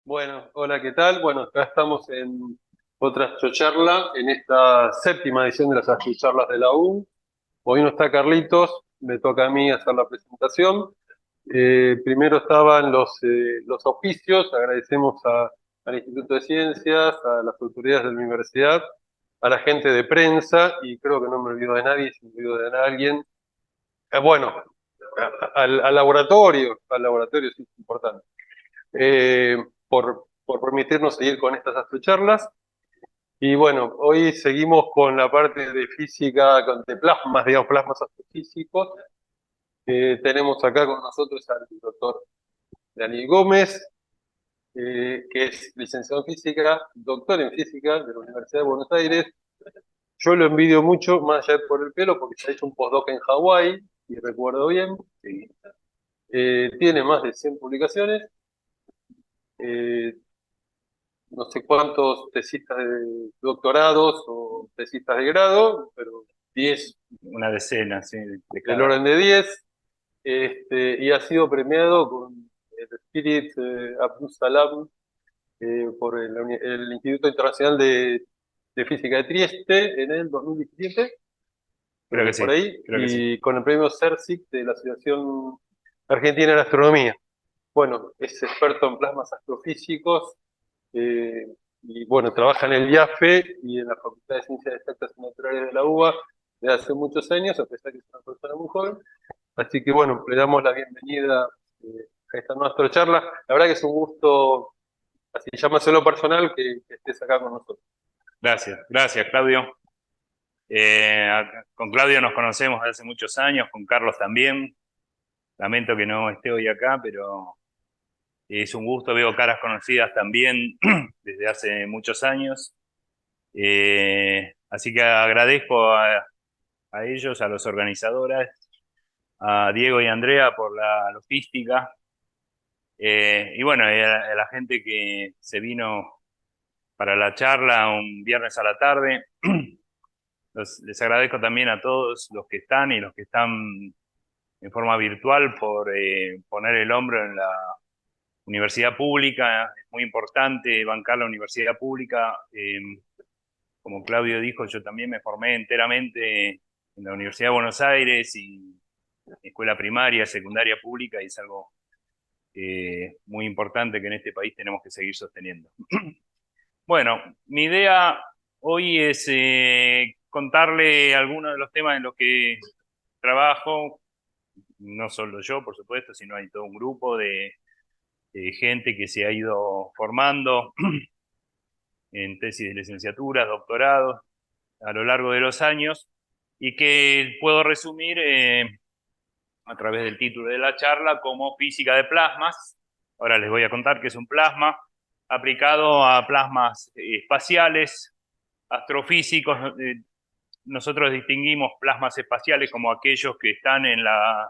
Bueno, hola, ¿qué tal? Bueno, acá estamos en otra astrocharla, en esta séptima edición de las astrocharlas de la U. Hoy no está Carlitos, me toca a mí hacer la presentación. Primero estaban los auspicios, agradecemos al Instituto de Ciencias, a las autoridades de la universidad, a la gente de prensa, y creo que no me olvido de nadie, si me olvido de alguien. Bueno, al laboratorio sí es importante eh, por permitirnos seguir con estas astrocharlas. Y bueno, hoy seguimos con la parte de física, de plasmas, digamos, plasmas astrofísicos. Tenemos acá con nosotros al doctor Daniel Gómez, que es licenciado en física, doctor en física de la Universidad de Buenos Aires. Yo lo envidio mucho, más allá de por el pelo, porque se ha hecho un postdoc en Hawái, y recuerdo bien. Sí. Tiene más de 100 publicaciones. Eh, no sé cuántos tesistas de doctorados o tesistas de grado, pero 10 Una decena, sí, de del cada. orden de 10, y ha sido premiado con el Spirit Abdus Salam por el Instituto Internacional de Física de Trieste en el 2017, creo Creo que que es por sí, ahí, creo que sí. y con el premio CERSIC de la Asociación Argentina de Astronomía. Bueno, es experto en plasmas astrofísicos. Eh, y bueno, trabaja en el IAFE y en la Facultad de Ciencias Exactas y Naturales de la UBA desde hace muchos años, a pesar que es una persona muy joven. Así que bueno, le damos la bienvenida a esta nuestra charla. La verdad que es un gusto, así llamárselo personal, que estés acá con nosotros. Gracias, gracias, Claudio. Con Claudio nos conocemos desde hace muchos años, con Carlos también. Lamento que no esté hoy acá, pero es un gusto. Veo caras conocidas también desde hace muchos años. Así que agradezco a ellos, a los organizadores, a Diego y Andrea por la logística. Y bueno, y a la gente que se vino para la charla un viernes a la tarde. Les agradezco también a todos los que están y los que están en forma virtual por poner el hombro en la universidad pública. Es muy importante bancar la universidad pública. Como Claudio dijo, yo también me formé enteramente en la Universidad de Buenos Aires y escuela primaria, secundaria pública, y es algo muy importante que en este país tenemos que seguir sosteniendo. Bueno, mi idea hoy es contarle algunos de los temas en los que trabajo, no solo yo, por supuesto, sino hay todo un grupo de gente que se ha ido formando en tesis de licenciaturas, doctorados, a lo largo de los años, y que puedo resumir a través del título de la charla como física de plasmas. Ahora les voy a contar qué es un plasma, aplicado a plasmas espaciales, astrofísicos. Nosotros distinguimos plasmas espaciales como aquellos que están en la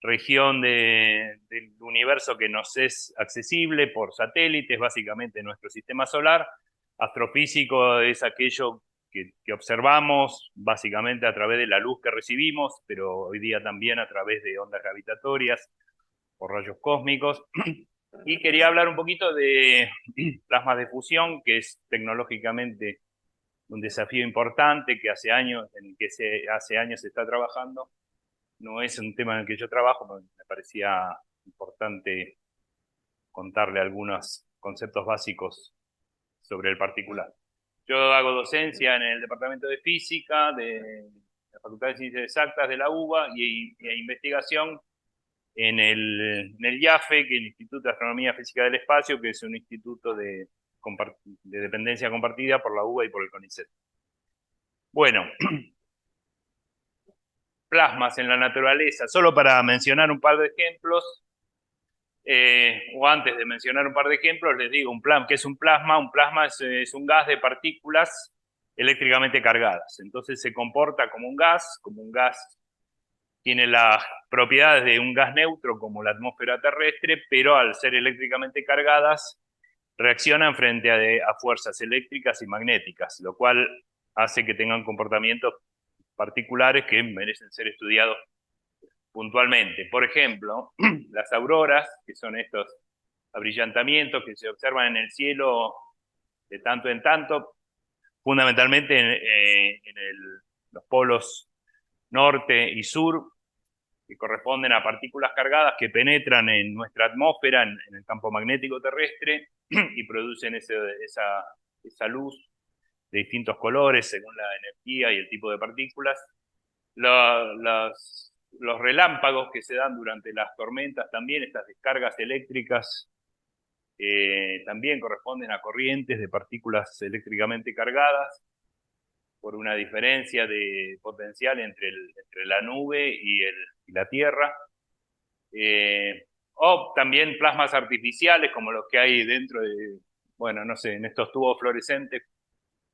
región del universo que nos es accesible por satélites, básicamente nuestro sistema solar. Astrofísico es aquello que observamos básicamente a través de la luz que recibimos, pero hoy día también a través de ondas gravitatorias o rayos cósmicos. Y quería hablar un poquito de plasmas de fusión, que es tecnológicamente un desafío importante que hace años, en el que hace años se está trabajando. No es un tema en el que yo trabajo, pero me parecía importante contarle algunos conceptos básicos sobre el particular. Yo hago docencia en el Departamento de Física de la Facultad de Ciencias Exactas de la UBA y investigación en el IAFE, que es el Instituto de Astronomía Física del Espacio, que es un instituto de dependencia compartida por la UBA y por el CONICET. Bueno, plasmas en la naturaleza, solo para mencionar un par de ejemplos, o antes de mencionar un par de ejemplos, les digo ¿qué es un plasma? Un plasma es un gas de partículas eléctricamente cargadas. Entonces se comporta como un gas tiene las propiedades de un gas neutro como la atmósfera terrestre, pero al ser eléctricamente cargadas, reaccionan frente a fuerzas eléctricas y magnéticas, lo cual hace que tengan comportamientos particulares que merecen ser estudiados puntualmente. Por ejemplo, las auroras, que son estos abrillantamientos que se observan en el cielo de tanto en tanto, fundamentalmente los polos norte y sur, que corresponden a partículas cargadas que penetran en nuestra atmósfera, en el campo magnético terrestre, y producen esa luz de distintos colores según la energía y el tipo de partículas. Los relámpagos que se dan durante las tormentas también, estas descargas eléctricas, también corresponden a corrientes de partículas eléctricamente cargadas por una diferencia de potencial entre la nube y la Tierra. O también plasmas artificiales como los que hay dentro de, bueno, no sé, en estos tubos fluorescentes.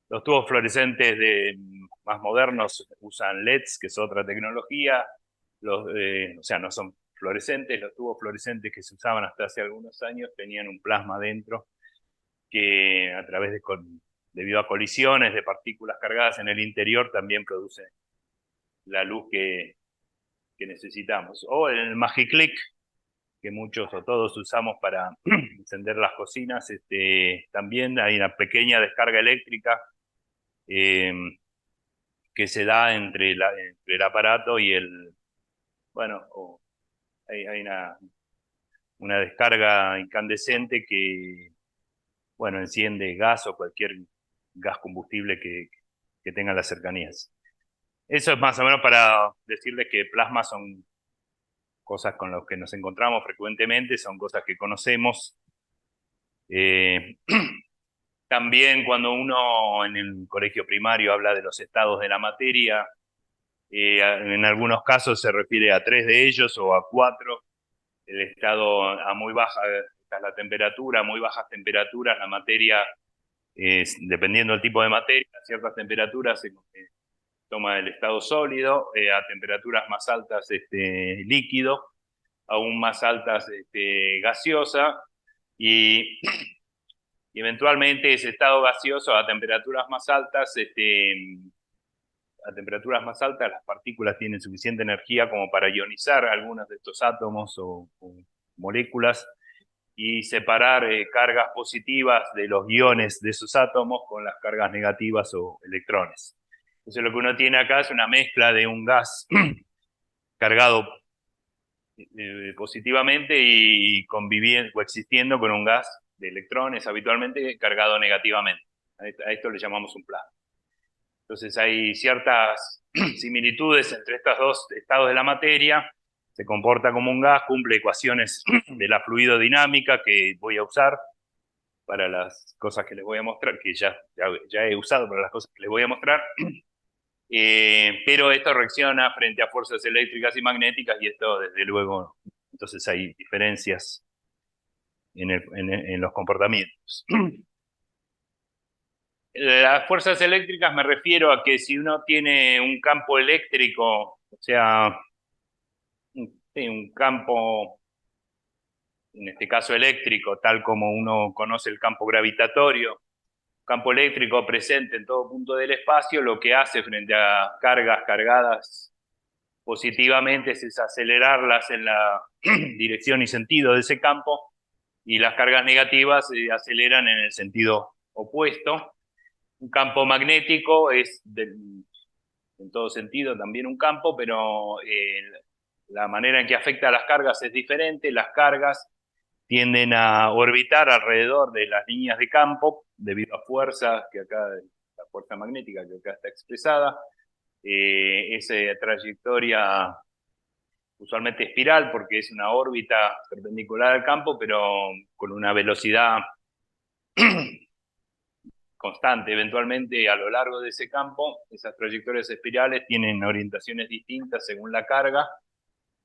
Los tubos fluorescentes más modernos usan LEDs, que es otra tecnología. O sea, no son fluorescentes. Los tubos fluorescentes que se usaban hasta hace algunos años tenían un plasma dentro que debido a colisiones de partículas cargadas en el interior también produce la luz que necesitamos. O el Magiclick, que muchos o todos usamos para encender las cocinas, también hay una pequeña descarga eléctrica que se da entre el aparato y bueno, hay una descarga incandescente que, bueno, enciende gas o cualquier gas combustible que tenga las cercanías. Eso es más o menos para decirles que plasmas son cosas con las que nos encontramos frecuentemente, son cosas que conocemos. También cuando uno en el colegio primario habla de los estados de la materia, en algunos casos se refiere a 3 de ellos o a 4. El estado a muy baja, esta es la temperatura, a muy bajas temperaturas, la materia, dependiendo del tipo de materia, a ciertas temperaturas se toma el estado sólido, a temperaturas más altas líquido, aún más altas gaseosa, y eventualmente ese estado gaseoso a temperaturas más altas, las partículas tienen suficiente energía como para ionizar algunos de estos átomos o moléculas y separar cargas positivas de los iones de esos átomos con las cargas negativas o electrones. Entonces lo que uno tiene acá es una mezcla de un gas cargado positivamente y coexistiendo con un gas de electrones habitualmente cargado negativamente. A esto le llamamos un plasma. Entonces hay ciertas similitudes entre estos dos estados de la materia. Se comporta como un gas, cumple ecuaciones de la fluidodinámica que voy a usar para las cosas que les voy a mostrar, que ya he usado para las cosas que les voy a mostrar. Pero esto reacciona frente a fuerzas eléctricas y magnéticas y esto desde luego, entonces hay diferencias en los comportamientos. Las fuerzas eléctricas me refiero a que si uno tiene un campo eléctrico, o sea, un campo, en este caso eléctrico, tal como uno conoce el campo gravitatorio, campo eléctrico presente en todo punto del espacio, lo que hace frente a cargas cargadas positivamente es acelerarlas en la dirección y sentido de ese campo, y las cargas negativas se aceleran en el sentido opuesto. Un campo magnético es en todo sentido también un campo, pero la manera en que afecta a las cargas es diferente. Las cargas tienden a orbitar alrededor de las líneas de campo debido a fuerzas que acá, la fuerza magnética que acá está expresada. Esa trayectoria usualmente espiral porque es una órbita perpendicular al campo, pero con una velocidad constante. Eventualmente a lo largo de ese campo, esas trayectorias espirales tienen orientaciones distintas según la carga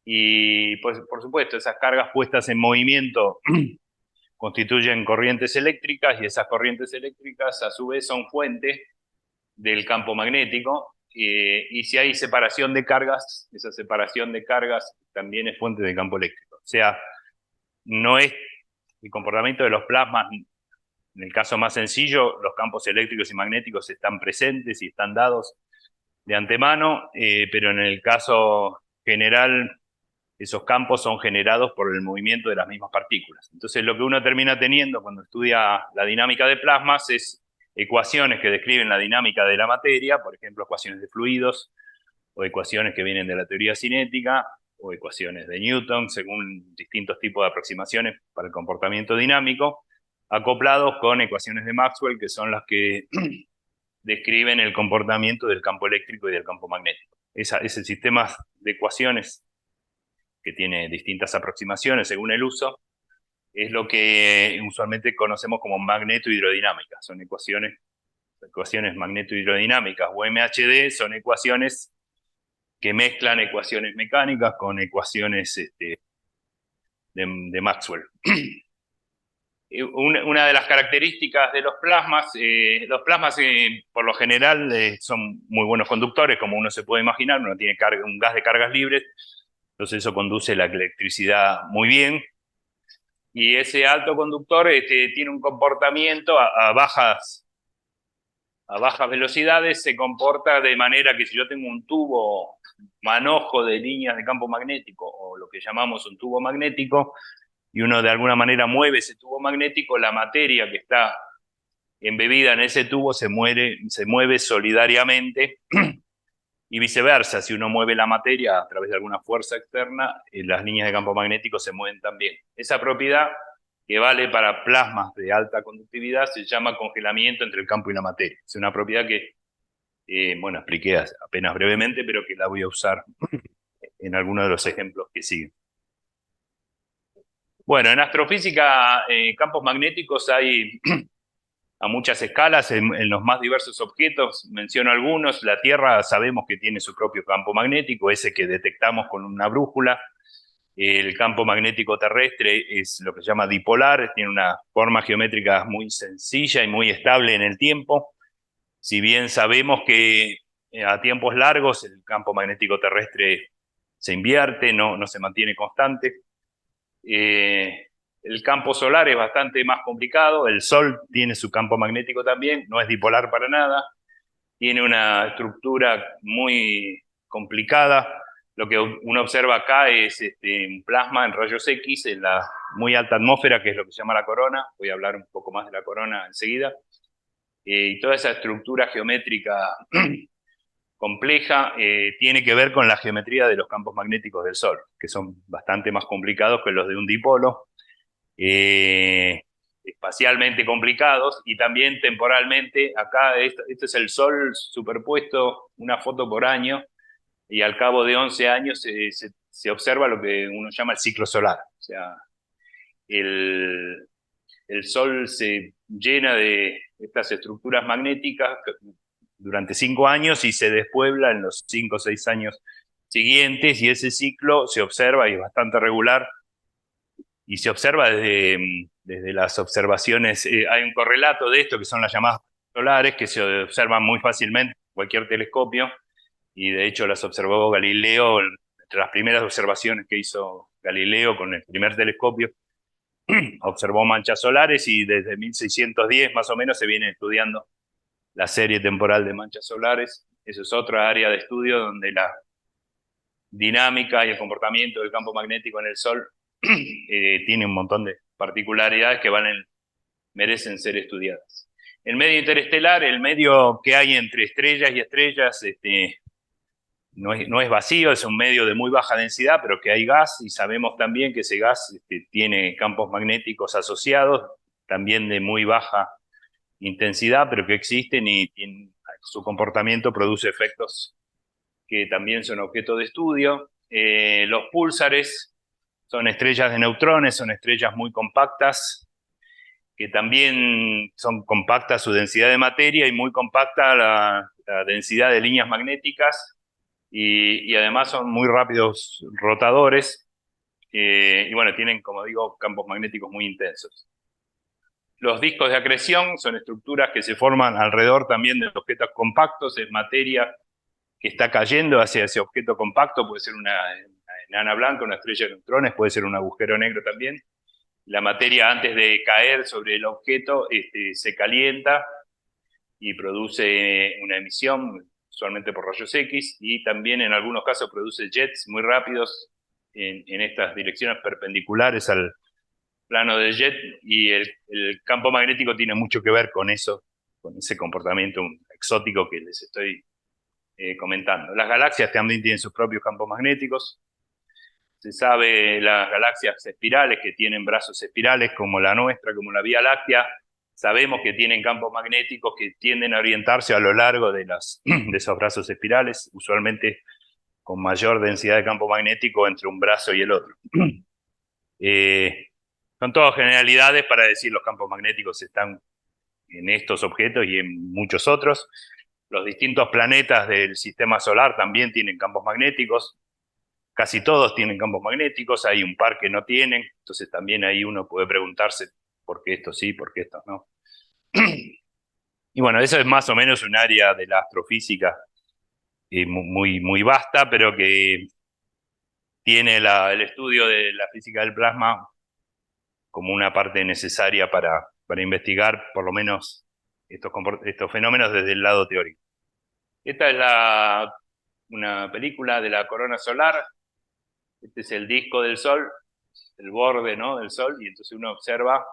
y pues, por supuesto esas cargas puestas en movimiento constituyen corrientes eléctricas y esas corrientes eléctricas a su vez son fuente del campo magnético y si hay separación de cargas, esa separación de cargas también es fuente del campo eléctrico. O sea, no es el comportamiento de los plasmas. En el caso más sencillo, los campos eléctricos y magnéticos están presentes y están dados de antemano, pero en el caso general esos campos son generados por el movimiento de las mismas partículas. Entonces lo que uno termina teniendo cuando estudia la dinámica de plasmas es ecuaciones que describen la dinámica de la materia, por ejemplo, ecuaciones de fluidos, o ecuaciones que vienen de la teoría cinética, o ecuaciones de Newton, según distintos tipos de aproximaciones para el comportamiento dinámico, acoplados con ecuaciones de Maxwell, que son las que describen el comportamiento del campo eléctrico y del campo magnético. Ese sistema de ecuaciones, que tiene distintas aproximaciones según el uso, es lo que usualmente conocemos como magnetohidrodinámica. Son ecuaciones magnetohidrodinámicas, o MHD, son ecuaciones que mezclan ecuaciones mecánicas con ecuaciones de Maxwell. Una de las características de los plasmas por lo general son muy buenos conductores, como uno se puede imaginar. Uno tiene un gas de cargas libres, entonces eso conduce la electricidad muy bien, y ese alto conductor tiene un comportamiento a bajas velocidades, se comporta de manera que si yo tengo un tubo manojo de líneas de campo magnético, o lo que llamamos un tubo magnético, y uno de alguna manera mueve ese tubo magnético, la materia que está embebida en ese tubo se mueve solidariamente, y viceversa. Si uno mueve la materia a través de alguna fuerza externa, las líneas de campo magnético se mueven también. Esa propiedad, que vale para plasmas de alta conductividad, se llama congelamiento entre el campo y la materia. Es una propiedad que, bueno, expliqué apenas brevemente, pero que la voy a usar en algunos de los ejemplos que siguen. Bueno, en astrofísica, campos magnéticos hay a muchas escalas, en los más diversos objetos. Menciono algunos. La Tierra sabemos que tiene su propio campo magnético, ese que detectamos con una brújula. El campo magnético terrestre es lo que se llama dipolar, tiene una forma geométrica muy sencilla y muy estable en el tiempo. Si bien sabemos que a tiempos largos el campo magnético terrestre se invierte, no se mantiene constante. El campo solar es bastante más complicado. El Sol tiene su campo magnético también, no es dipolar para nada, tiene una estructura muy complicada. Lo que uno observa acá es un plasma en rayos X en la muy alta atmósfera, que es lo que se llama la corona. Voy a hablar un poco más de la corona enseguida. Y toda esa estructura geométrica compleja tiene que ver con la geometría de los campos magnéticos del Sol, que son bastante más complicados que los de un dipolo, espacialmente complicados, y también temporalmente. Acá este es el Sol superpuesto, una foto por año, y al cabo de 11 años se observa lo que uno llama el ciclo solar. O sea, el Sol se llena de estas estructuras magnéticas durante 5 años y se despuebla en los 5 o 6 años siguientes, y ese ciclo se observa y es bastante regular, y se observa desde las observaciones. Hay un correlato de esto, que son las llamadas solares, que se observan muy fácilmente en cualquier telescopio, y de hecho las observó Galileo. Entre las primeras observaciones que hizo Galileo con el primer telescopio, observó manchas solares, y desde 1610 más o menos se viene estudiando la serie temporal de manchas solares. Eso es otra área de estudio donde la dinámica y el comportamiento del campo magnético en el Sol tiene un montón de particularidades que merecen ser estudiadas. El medio interestelar, el medio que hay entre estrellas y estrellas, no es vacío, es un medio de muy baja densidad, pero que hay gas, y sabemos también que ese gas tiene campos magnéticos asociados, también de muy baja intensidad, pero que existen, y su comportamiento produce efectos que también son objeto de estudio. Los púlsares son estrellas de neutrones, son estrellas muy compactas, que también son compactas su densidad de materia, y muy compacta la densidad de líneas magnéticas, y además son muy rápidos rotadores, y bueno, tienen, como digo, campos magnéticos muy intensos. Los discos de acreción son estructuras que se forman alrededor también de objetos compactos. Es materia que está cayendo hacia ese objeto compacto. Puede ser una enana blanca, una estrella de neutrones, puede ser un agujero negro también. La materia, antes de caer sobre el objeto, se calienta y produce una emisión, usualmente por rayos X, y también en algunos casos produce jets muy rápidos, en estas direcciones perpendiculares al plano del jet, y el campo magnético tiene mucho que ver con eso, con ese comportamiento exótico que les estoy comentando. Las galaxias también tienen sus propios campos magnéticos. Se sabe las galaxias espirales que tienen brazos espirales como la nuestra, como la Vía Láctea, sabemos que tienen campos magnéticos que tienden a orientarse a lo largo de esos brazos espirales, usualmente con mayor densidad de campo magnético entre un brazo y el otro. Son todas generalidades para decir los campos magnéticos están en estos objetos y en muchos otros. Los distintos planetas del sistema solar también tienen campos magnéticos. Casi todos tienen campos magnéticos, hay un par que no tienen, entonces también ahí uno puede preguntarse por qué estos sí, por qué estos no. Y bueno, eso es más o menos un área de la astrofísica muy vasta, pero que tiene el estudio de la física del plasma como una parte necesaria para investigar por lo menos estos fenómenos desde el lado teórico. Esta es una película de la corona solar. Este es el disco del Sol, el borde, ¿no?, del Sol, y entonces uno observa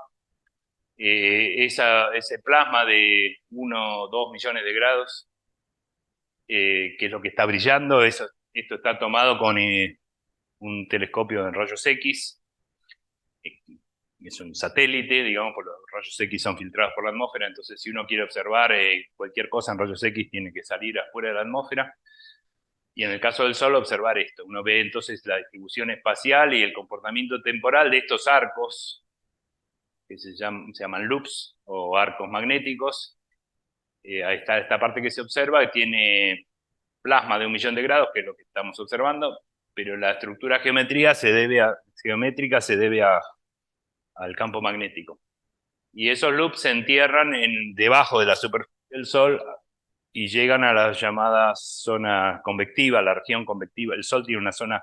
ese plasma de 1 o 2 millones de grados, que es lo que está brillando. Esto está tomado con un telescopio en rayos X, es un satélite, digamos, por los rayos X son filtrados por la atmósfera, entonces si uno quiere observar cualquier cosa en rayos X tiene que salir afuera de la atmósfera. Y en el caso del Sol, observar esto. Uno ve entonces la distribución espacial y el comportamiento temporal de estos arcos, que se llaman loops o arcos magnéticos. Ahí está esta parte que se observa, que tiene plasma de 1 millón de grados, que es lo que estamos observando, pero la estructura geométrica se debe al campo magnético. Y esos loops se entierran debajo de la superficie del Sol y llegan a la llamada zona convectiva, la región convectiva. El Sol tiene una zona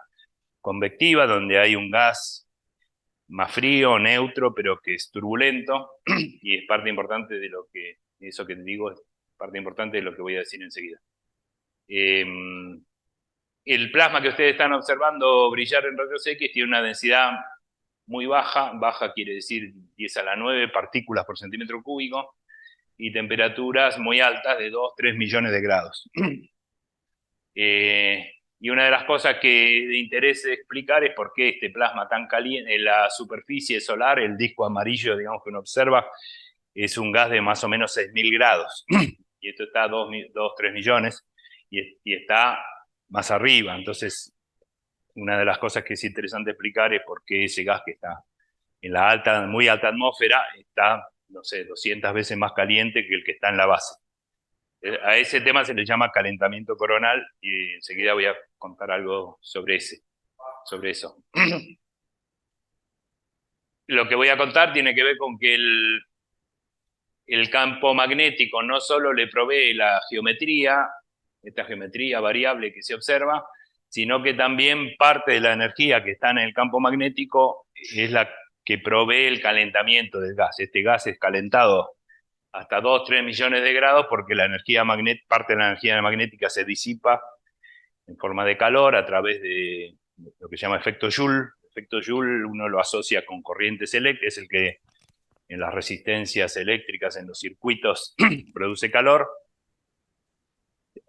convectiva donde hay un gas más frío, neutro, pero que es turbulento, y es parte importante de eso que te digo, es parte importante de lo que voy a decir enseguida. El plasma que ustedes están observando brillar en rayos X tiene una densidad muy baja, baja quiere decir 10 a la 9 partículas por centímetro cúbico, y temperaturas muy altas de 2, 3 millones de grados. Y una de las cosas que de interés explicar es por qué este plasma tan caliente, en la superficie solar, el disco amarillo, digamos, que uno observa, es un gas de más o menos 6.000 grados. Y esto está a 2, 3 millones, y está más arriba. Entonces, una de las cosas que es interesante explicar es por qué ese gas que está en la muy alta atmósfera está, no sé, 200 veces más caliente que el que está en la base. A ese tema se le llama calentamiento coronal, y enseguida voy a contar algo sobre eso. Lo que voy a contar tiene que ver con que el campo magnético no solo le provee la geometría, esta geometría variable que se observa, sino que también parte de la energía que está en el campo magnético es la que provee el calentamiento del gas. Este gas es calentado hasta 2, 3 millones de grados porque parte de la energía magnética se disipa en forma de calor a través de lo que se llama efecto Joule. El efecto Joule uno lo asocia con corrientes eléctricas, es el que en las resistencias eléctricas, en los circuitos, produce calor.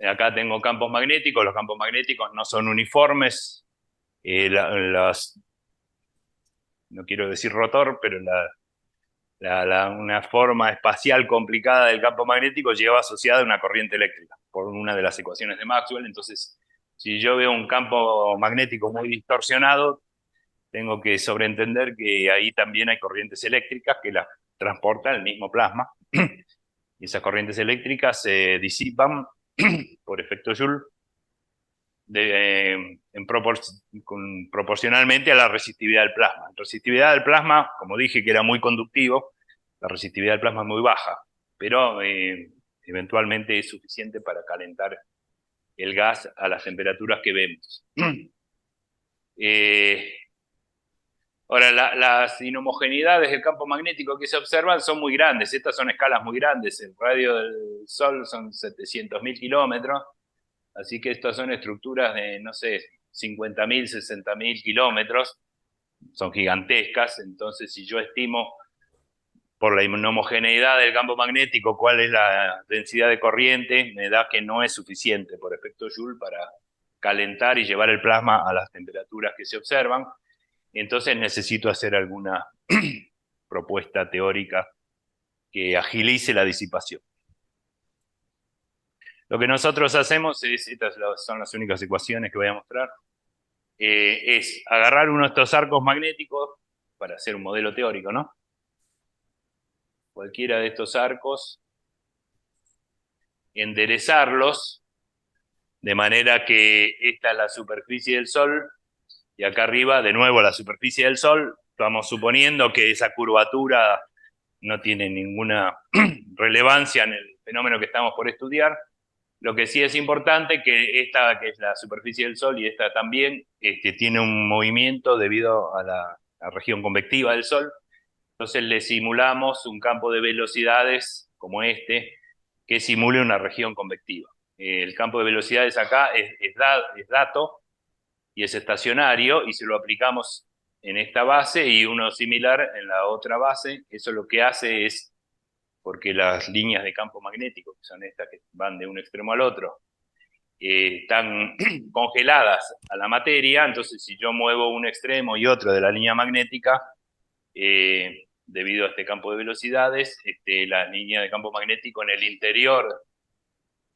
Acá tengo campos magnéticos, los campos magnéticos no son uniformes, no quiero decir rotor, pero una forma espacial complicada del campo magnético lleva asociada una corriente eléctrica, por una de las ecuaciones de Maxwell. Entonces, si yo veo un campo magnético muy distorsionado, tengo que sobreentender que ahí también hay corrientes eléctricas que las transportan el mismo plasma, y esas corrientes eléctricas se disipan por efecto Joule proporcionalmente a la resistividad del plasma. La resistividad del plasma, como dije que era muy conductivo, la resistividad del plasma es muy baja, pero eventualmente es suficiente para calentar el gas a las temperaturas que vemos. Ahora, las inhomogeneidades del campo magnético que se observan son muy grandes. Estas son escalas muy grandes. El radio del Sol son 700.000 kilómetros. Así que estas son estructuras de, no sé, 50.000, 60.000 kilómetros, son gigantescas. Entonces, si yo estimo por la inhomogeneidad del campo magnético cuál es la densidad de corriente, me da que no es suficiente por efecto Joule para calentar y llevar el plasma a las temperaturas que se observan. Entonces necesito hacer alguna propuesta teórica que agilice la disipación. Lo que nosotros hacemos es, estas son las únicas ecuaciones que voy a mostrar, es agarrar uno de estos arcos magnéticos para hacer un modelo teórico, ¿no? Cualquiera de estos arcos, enderezarlos de manera que esta es la superficie del Sol y acá arriba de nuevo la superficie del Sol. Estamos suponiendo que esa curvatura no tiene ninguna relevancia en el fenómeno que estamos por estudiar. Lo que sí es importante que esta, que es la superficie del Sol, y esta también, tiene un movimiento debido a la región convectiva del Sol. Entonces le simulamos un campo de velocidades como este, que simule una región convectiva. El campo de velocidades acá es dato y es estacionario, y si lo aplicamos en esta base y uno similar en la otra base, eso lo que hace es, porque las líneas de campo magnético, que son estas que van de un extremo al otro, están congeladas a la materia. Entonces si yo muevo un extremo y otro de la línea magnética, debido a este campo de velocidades, la línea de campo magnético en el interior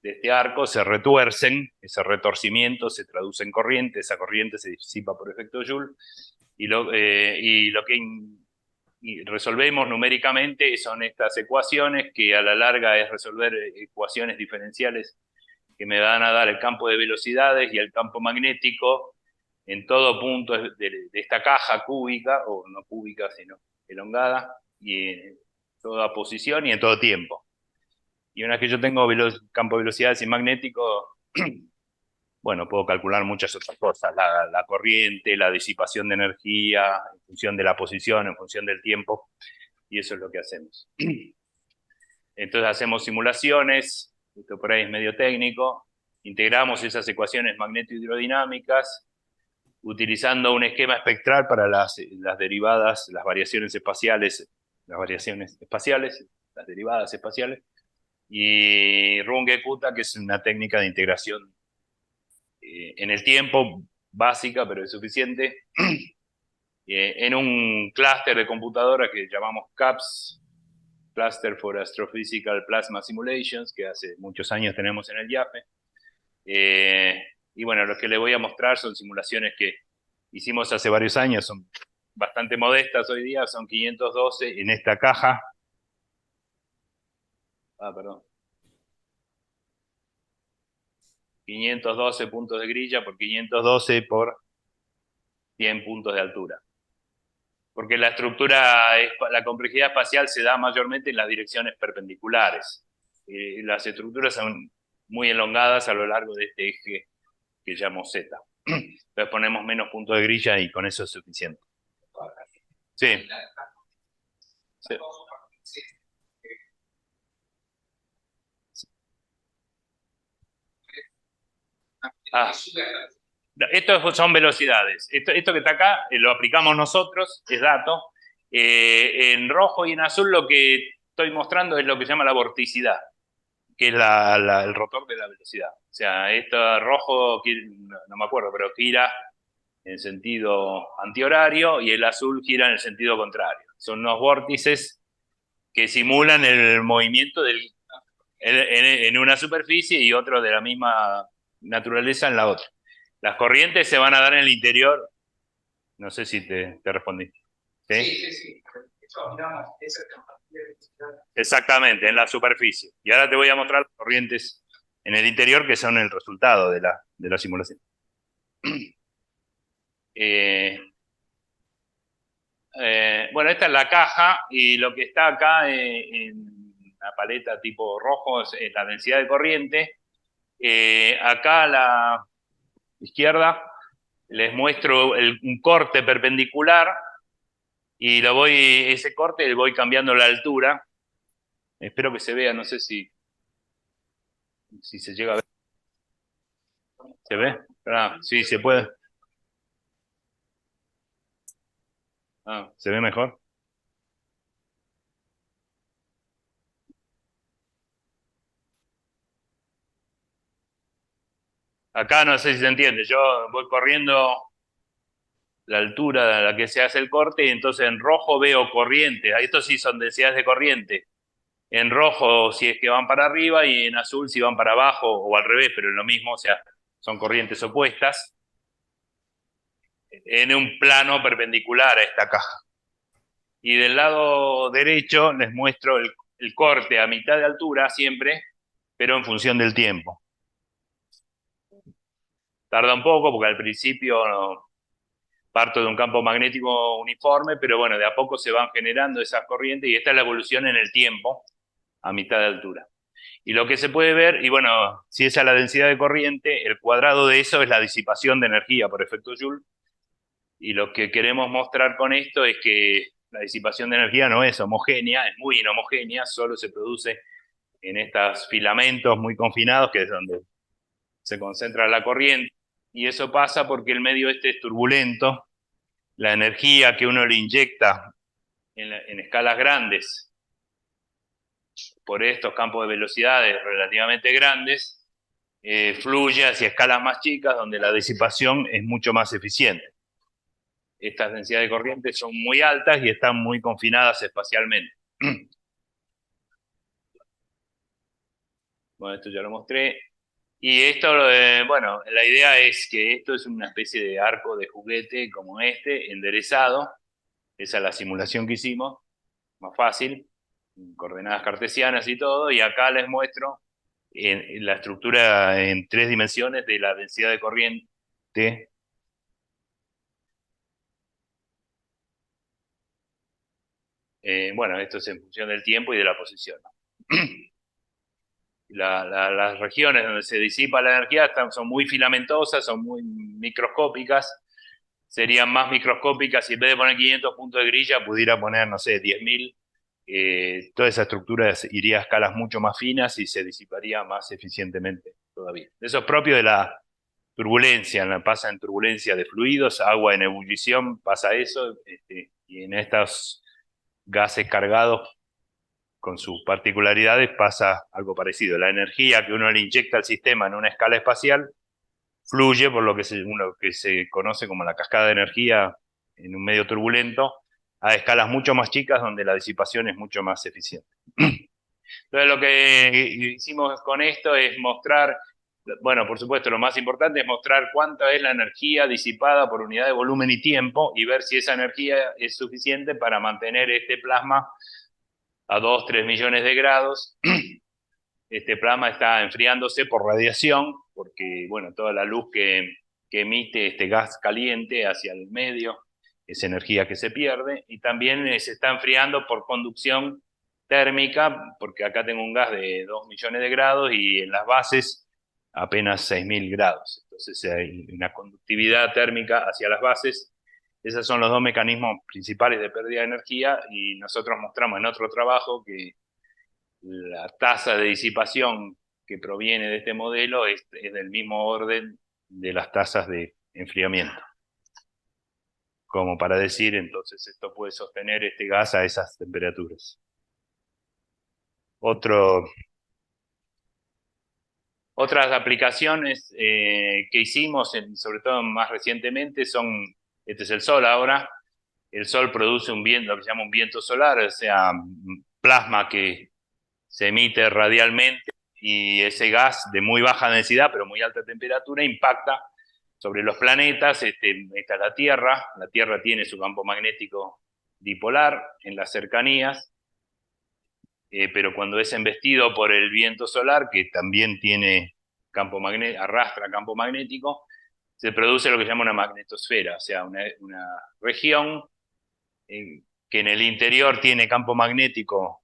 de este arco se retuercen, ese retorcimiento se traduce en corriente, esa corriente se disipa por efecto Joule, y lo que resolvemos numéricamente son estas ecuaciones, que a la larga es resolver ecuaciones diferenciales que me van a dar el campo de velocidades y el campo magnético en todo punto de esta caja cúbica, o no cúbica, sino elongada, y en toda posición y en todo tiempo. Y una vez que yo tengo campo de velocidades y magnético, bueno, puedo calcular muchas otras cosas, la corriente, la disipación de energía, en función de la posición, en función del tiempo, y eso es lo que hacemos. Entonces hacemos simulaciones, esto por ahí es medio técnico, integramos esas ecuaciones magneto-hidrodinámicas, utilizando un esquema espectral para las derivadas, las variaciones espaciales, las derivadas espaciales, y Runge-Kutta, que es una técnica de integración en el tiempo, básica, pero es suficiente, en un clúster de computadoras que llamamos CAPS, Cluster for Astrophysical Plasma Simulations, que hace muchos años tenemos en el IAFE. Y bueno, lo que les voy a mostrar son simulaciones que hicimos hace varios años, son bastante modestas hoy día, son 512 en esta caja. Perdón. 512 puntos de grilla por 512 por 100 puntos de altura. Porque la la complejidad espacial se da mayormente en las direcciones perpendiculares. Las estructuras son muy elongadas a lo largo de este eje que llamo Z. Entonces ponemos menos puntos de grilla y con eso es suficiente. Sí. Sí. Estos son velocidades. Esto que está acá lo aplicamos nosotros, es dato. En rojo y en azul lo que estoy mostrando es lo que se llama la vorticidad, que es el rotor de la velocidad. O sea, esto rojo, no me acuerdo, pero gira en sentido antihorario y el azul gira en el sentido contrario. Son unos vórtices que simulan el movimiento en una superficie y otro de la misma naturaleza en la otra. Las corrientes se van a dar en el interior. No sé si te respondí. ¿Sí? Sí. Exactamente, en la superficie. Y ahora te voy a mostrar las corrientes en el interior, que son el resultado de la simulación. Bueno, esta es la caja, y lo que está acá en la paleta tipo rojo es la densidad de corriente. Acá a la izquierda les muestro un corte perpendicular, y ese corte le voy cambiando la altura. Espero que se vea, no sé si se llega a ver. ¿Se ve? Sí, se puede. Ah, ¿se ve mejor? Acá no sé si se entiende. Yo voy corriendo la altura a la que se hace el corte y entonces en rojo veo corrientes. Estos sí son densidades de corriente. En rojo si es que van para arriba y en azul si van para abajo o al revés, pero es lo mismo, o sea, son corrientes opuestas en un plano perpendicular a esta caja. Y del lado derecho les muestro el corte a mitad de altura siempre, pero en función del tiempo. Tarda un poco porque al principio parto de un campo magnético uniforme, pero bueno, de a poco se van generando esas corrientes y esta es la evolución en el tiempo a mitad de altura. Y lo que se puede ver, y bueno, si esa es la densidad de corriente, el cuadrado de eso es la disipación de energía por efecto Joule. Y lo que queremos mostrar con esto es que la disipación de energía no es homogénea, es muy inhomogénea, solo se produce en estos filamentos muy confinados, que es donde se concentra la corriente. Y eso pasa porque el medio este es turbulento, la energía que uno le inyecta en escalas grandes por estos campos de velocidades relativamente grandes, fluye hacia escalas más chicas donde la disipación es mucho más eficiente. Estas densidades de corriente son muy altas y están muy confinadas espacialmente. Bueno, esto ya lo mostré. Y esto, bueno, la idea es que esto es una especie de arco de juguete como este, enderezado. Esa es la simulación que hicimos, más fácil, coordenadas cartesianas y todo. Y acá les muestro en la estructura en 3 dimensiones de la densidad de corriente. Bueno, esto es en función del tiempo y de la posición. Las regiones donde se disipa la energía son muy filamentosas, son muy microscópicas. Serían más microscópicas si en vez de poner 500 puntos de grilla pudiera poner, no sé, 10.000. Toda esa estructura iría a escalas mucho más finas y se disiparía más eficientemente todavía. Eso es propio de la turbulencia, pasa en turbulencia de fluidos, agua en ebullición, pasa eso, y en estos gases cargados con sus particularidades pasa algo parecido. La energía que uno le inyecta al sistema en una escala espacial fluye por lo que se conoce como la cascada de energía en un medio turbulento a escalas mucho más chicas donde la disipación es mucho más eficiente. Entonces lo que hicimos con esto es mostrar, bueno, por supuesto, lo más importante es mostrar cuánta es la energía disipada por unidad de volumen y tiempo y ver si esa energía es suficiente para mantener este plasma a 2, 3 millones de grados. Este plasma está enfriándose por radiación, porque bueno, toda la luz que emite este gas caliente hacia el medio es energía que se pierde, y también se está enfriando por conducción térmica, porque acá tengo un gas de 2 millones de grados y en las bases apenas 6.000 grados. Entonces hay una conductividad térmica hacia las bases. Esos son los dos mecanismos principales de pérdida de energía, y nosotros mostramos en otro trabajo que la tasa de disipación que proviene de este modelo es del mismo orden de las tasas de enfriamiento. Como para decir, entonces esto puede sostener este gas a esas temperaturas. Otras aplicaciones que hicimos, sobre todo más recientemente, este es el sol ahora. El sol produce un viento, lo que se llama un viento solar, o sea, plasma que se emite radialmente, y ese gas de muy baja densidad pero muy alta temperatura impacta sobre los planetas. Esta es la Tierra tiene su campo magnético dipolar en las cercanías, pero cuando es embestido por el viento solar, que también tiene arrastra campo magnético, se produce lo que se llama una magnetosfera, o sea, una región que en el interior tiene campo magnético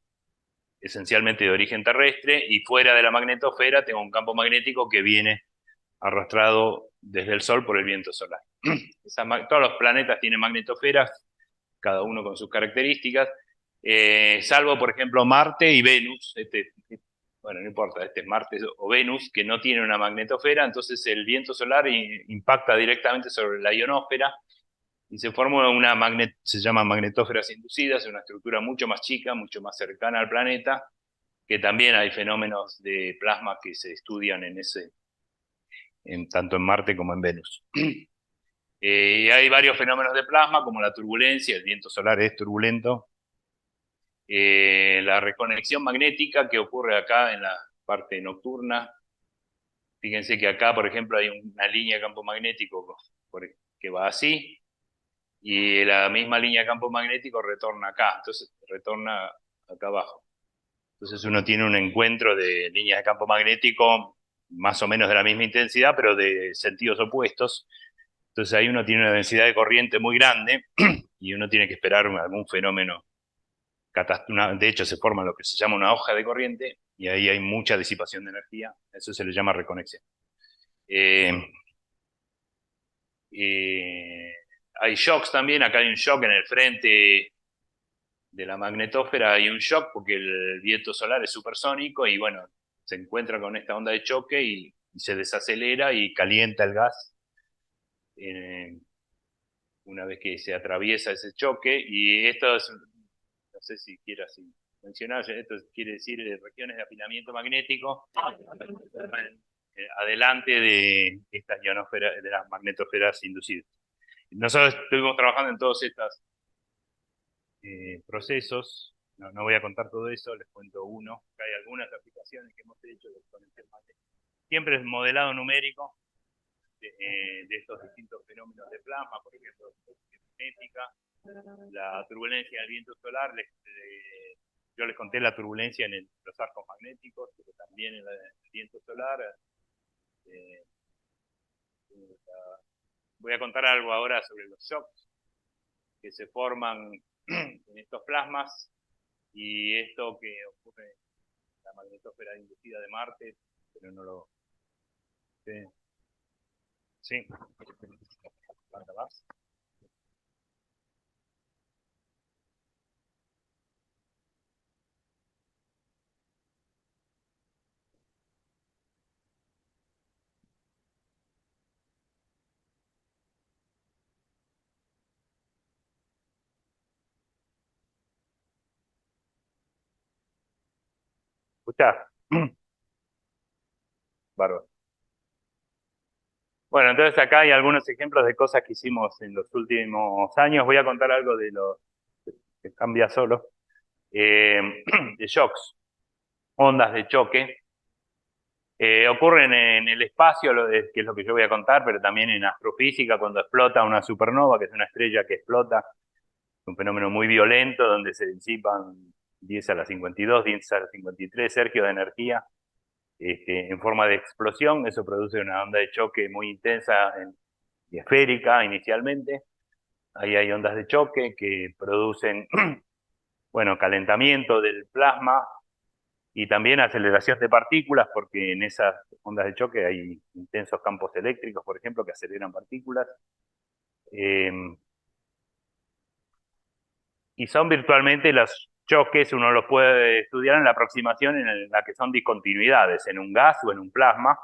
esencialmente de origen terrestre, y fuera de la magnetosfera tengo un campo magnético que viene arrastrado desde el Sol por el viento solar. Todos los planetas tienen magnetosferas, cada uno con sus características, salvo por ejemplo Marte y Venus. Bueno, no importa, este es Marte o Venus, que no tiene una magnetosfera, entonces el viento solar impacta directamente sobre la ionosfera y se forma se llama magnetósferas inducidas, es una estructura mucho más chica, mucho más cercana al planeta, que también hay fenómenos de plasma que se estudian tanto en Marte como en Venus. Y hay varios fenómenos de plasma, como la turbulencia, el viento solar es turbulento, la reconexión magnética que ocurre acá en la parte nocturna. Fíjense que acá, por ejemplo, hay una línea de campo magnético que va así, y la misma línea de campo magnético retorna acá, entonces retorna acá abajo. Entonces uno tiene un encuentro de líneas de campo magnético más o menos de la misma intensidad, pero de sentidos opuestos. Entonces ahí uno tiene una densidad de corriente muy grande y uno tiene que esperar algún fenómeno. De hecho, se forma lo que se llama una hoja de corriente y ahí hay mucha disipación de energía. Eso se le llama reconexión. Hay shocks también. Acá hay un shock en el frente de la magnetósfera. Hay un shock porque el viento solar es supersónico y bueno, se encuentra con esta onda de choque y se desacelera y calienta el gas una vez que se atraviesa ese choque. Y esto es, no sé si quiero así mencionar, esto quiere decir regiones de afinamiento magnético adelante de estas ionosferas, de las magnetosferas inducidas. Nosotros estuvimos trabajando en todos estos procesos. No voy a contar todo eso, les cuento uno. Hay algunas aplicaciones que hemos hecho de conexión magnética. Siempre es modelado numérico de estos distintos fenómenos de plasma, por ejemplo, magnética, la turbulencia del viento solar. Yo les conté la turbulencia en los arcos magnéticos, pero también en el viento solar. Voy a contar algo ahora sobre los shocks que se forman en estos plasmas y esto que ocurre en la magnetósfera inducida de Marte, pero no lo... Sí. ¿Cuánta más? ¿Escuchás? Bárbaro. Bueno, entonces acá hay algunos ejemplos de cosas que hicimos en los últimos años. Voy a contar algo de lo que cambia solo. De shocks, ondas de choque. Ocurren en el espacio, que es lo que yo voy a contar, pero también en astrofísica, cuando explota una supernova, que es una estrella que explota, un fenómeno muy violento, donde se disipan 10 a la 52, 10 a la 53 tercios de energía en forma de explosión. Eso produce una onda de choque muy intensa y esférica inicialmente. Ahí hay ondas de choque que producen, bueno, calentamiento del plasma y también aceleración de partículas, porque en esas ondas de choque hay intensos campos eléctricos, por ejemplo, que aceleran partículas. Y son virtualmente los choques, uno los puede estudiar en la aproximación en la que son discontinuidades, en un gas o en un plasma,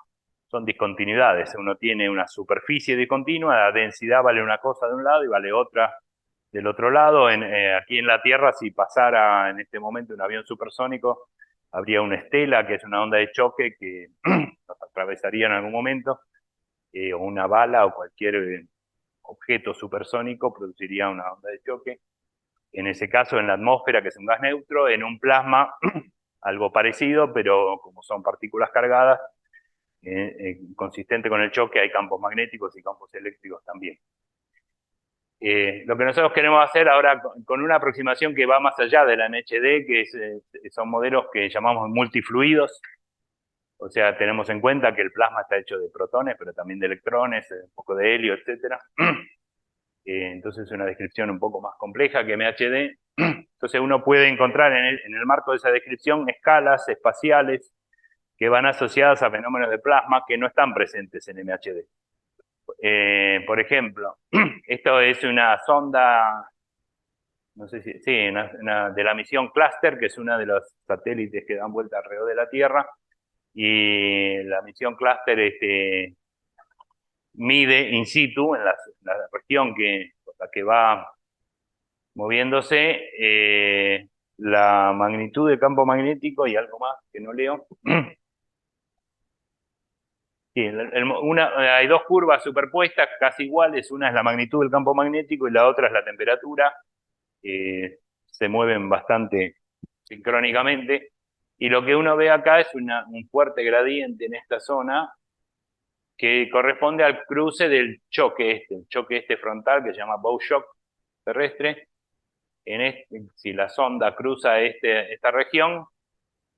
son discontinuidades. Uno tiene una superficie discontinua, la densidad vale una cosa de un lado y vale otra del otro lado. Aquí en la Tierra, si pasara en este momento un avión supersónico, habría una estela, que es una onda de choque que nos atravesaría en algún momento, o una bala o cualquier objeto supersónico produciría una onda de choque. En ese caso, en la atmósfera, que es un gas neutro, en un plasma, algo parecido, pero como son partículas cargadas, consistente con el choque, hay campos magnéticos y campos eléctricos también. Lo que nosotros queremos hacer ahora con una aproximación que va más allá de la MHD, que son modelos que llamamos multifluidos. O sea, tenemos en cuenta que el plasma está hecho de protones, pero también de electrones, un poco de helio, etc. Entonces es una descripción un poco más compleja que MHD. Entonces uno puede encontrar en el marco de esa descripción escalas espaciales que van asociadas a fenómenos de plasma que no están presentes en MHD. Por ejemplo, esto es una sonda, no sé si, sí, de la misión Cluster, que es una de los satélites que dan vuelta alrededor de la Tierra, y la misión Cluster mide in situ, en la región que la que va moviéndose, la magnitud del campo magnético y algo más que no leo. Sí, hay dos curvas superpuestas, casi iguales. Una es la magnitud del campo magnético y la otra es la temperatura. Se mueven bastante sincrónicamente. Y lo que uno ve acá es un fuerte gradiente en esta zona que corresponde al cruce del choque el choque frontal que se llama bow shock terrestre. Si la sonda cruza esta región,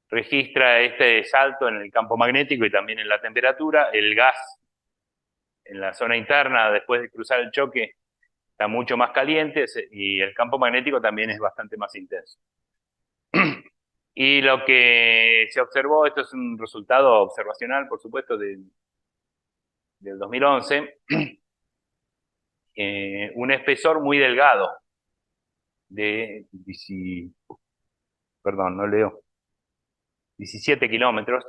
registra este salto en el campo magnético y también en la temperatura. El gas en la zona interna, después de cruzar el choque, está mucho más caliente y el campo magnético también es bastante más intenso. Y lo que se observó, esto es un resultado observacional, por supuesto, del 2011, un espesor muy delgado de, perdón, no leo, 17 kilómetros.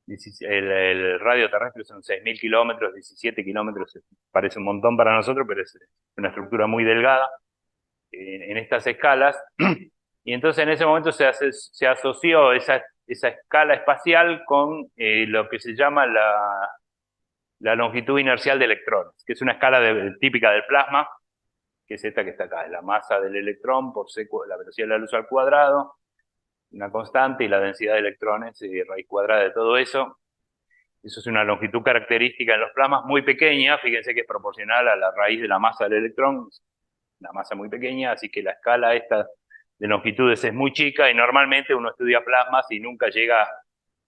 El radio terrestre son 6.000 kilómetros, 17 kilómetros, parece un montón para nosotros, pero es una estructura muy delgada en estas escalas. Y entonces en ese momento se asoció esa escala espacial con lo que se llama la longitud inercial de electrones, que es una escala típica del plasma, que es esta que está acá, es la masa del electrón por la velocidad de la luz al cuadrado, una constante, y la densidad de electrones, raíz cuadrada de todo eso. Eso es una longitud característica en los plasmas muy pequeña, fíjense que es proporcional a la raíz de la masa del electrón, una masa muy pequeña, así que la escala esta de longitudes es muy chica y normalmente uno estudia plasmas y nunca llega